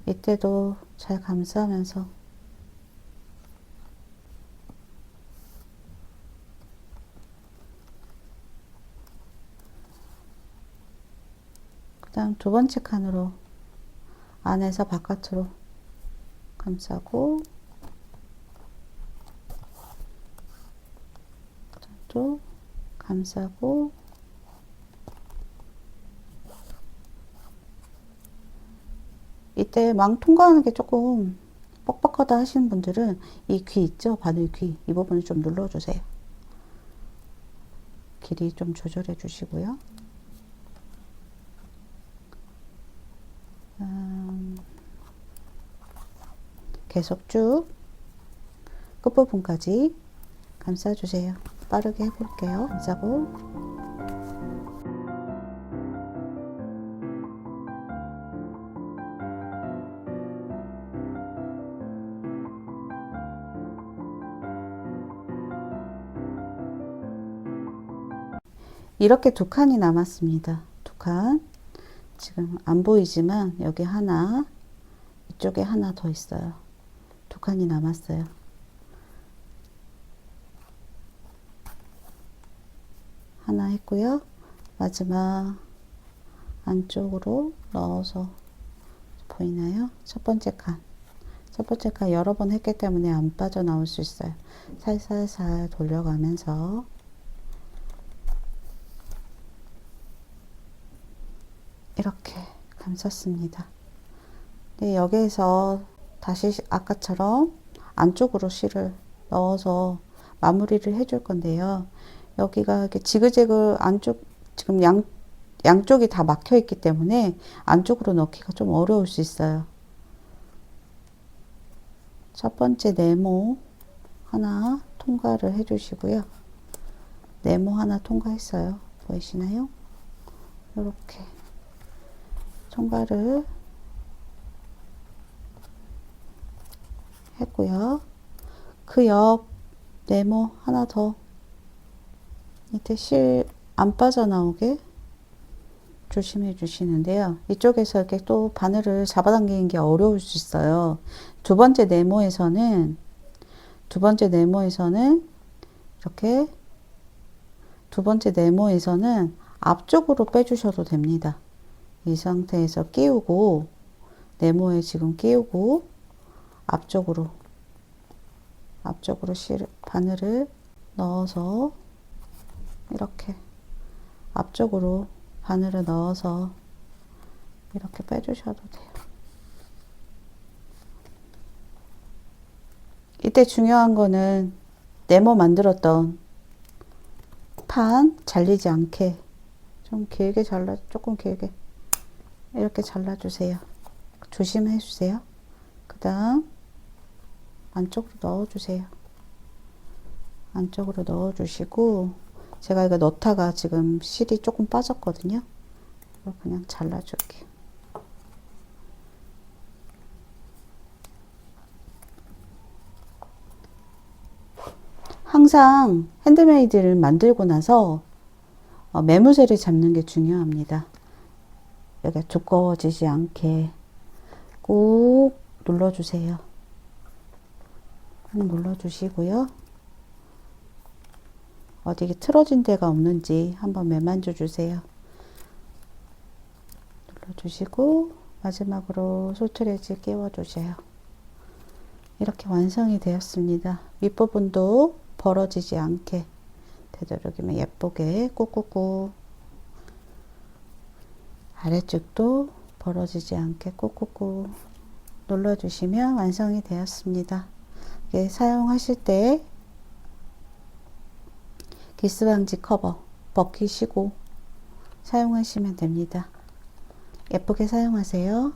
S1: 이때도 잘 감싸면서 그 다음 두 번째 칸으로 안에서 바깥으로 감싸고 또 감싸고 이때 망 통과하는 게 조금 뻑뻑하다 하시는 분들은 이 귀 있죠? 바늘 귀 이 부분을 좀 눌러주세요. 길이 좀 조절해 주시고요. 계속 쭉 끝부분까지 감싸주세요. 빠르게 해볼게요. 감싸고 이렇게 두 칸이 남았습니다. 두 칸. 지금 안 보이지만 여기 하나, 이쪽에 하나 더 있어요. 두 칸이 남았어요. 하나 했고요. 마지막 안쪽으로 넣어서 보이나요? 첫 번째 칸. 첫 번째 칸 여러 번 했기 때문에 안 빠져나올 수 있어요. 살살살 돌려가면서 이렇게 감쌌습니다. 네, 여기에서 다시 아까처럼 안쪽으로 실을 넣어서 마무리를 해줄 건데요. 여기가 이렇게 지그재그 안쪽 지금 양쪽이 다 막혀 있기 때문에 안쪽으로 넣기가 좀 어려울 수 있어요. 첫 번째 네모 하나 통과를 해 주시고요. 네모 하나 통과했어요. 보이시나요? 이렇게 통과를 했고요. 그 옆 네모 하나 더 밑에 실 안 빠져나오게 조심해 주시는데요. 이쪽에서 이렇게 또 바늘을 잡아당기는 게 어려울 수 있어요. 두 번째 네모에서는 이렇게 두 번째 네모에서는 앞쪽으로 빼주셔도 됩니다. 이 상태에서 끼우고 네모에 지금 끼우고 앞쪽으로 바늘을 넣어서 이렇게 앞쪽으로 바늘을 넣어서 이렇게 빼주셔도 돼요. 이때 중요한 거는 네모 만들었던 판 잘리지 않게 좀 길게 조금 길게 이렇게 잘라주세요. 조심해 주세요. 그 다음 안쪽으로 넣어주세요. 안쪽으로 넣어주시고 제가 이거 넣다가 지금 실이 조금 빠졌거든요. 이거 그냥 잘라줄게요. 항상 핸드메이드를 만들고 나서 매무새를 잡는 게 중요합니다. 여기가 두꺼워지지 않게 꾹 눌러주세요. 꾹 눌러주시고요. 어디 틀어진 데가 없는지 한번 매만져 주세요. 눌러주시고 마지막으로 소트레지 끼워주세요. 이렇게 완성이 되었습니다. 윗부분도 벌어지지 않게 되도록이면 예쁘게 꾹꾹꾹 아래쪽도 벌어지지 않게 꾹꾹꾹 눌러주시면 완성이 되었습니다. 이게 사용하실 때 기스방지 커버 벗기시고 사용하시면 됩니다. 예쁘게 사용하세요.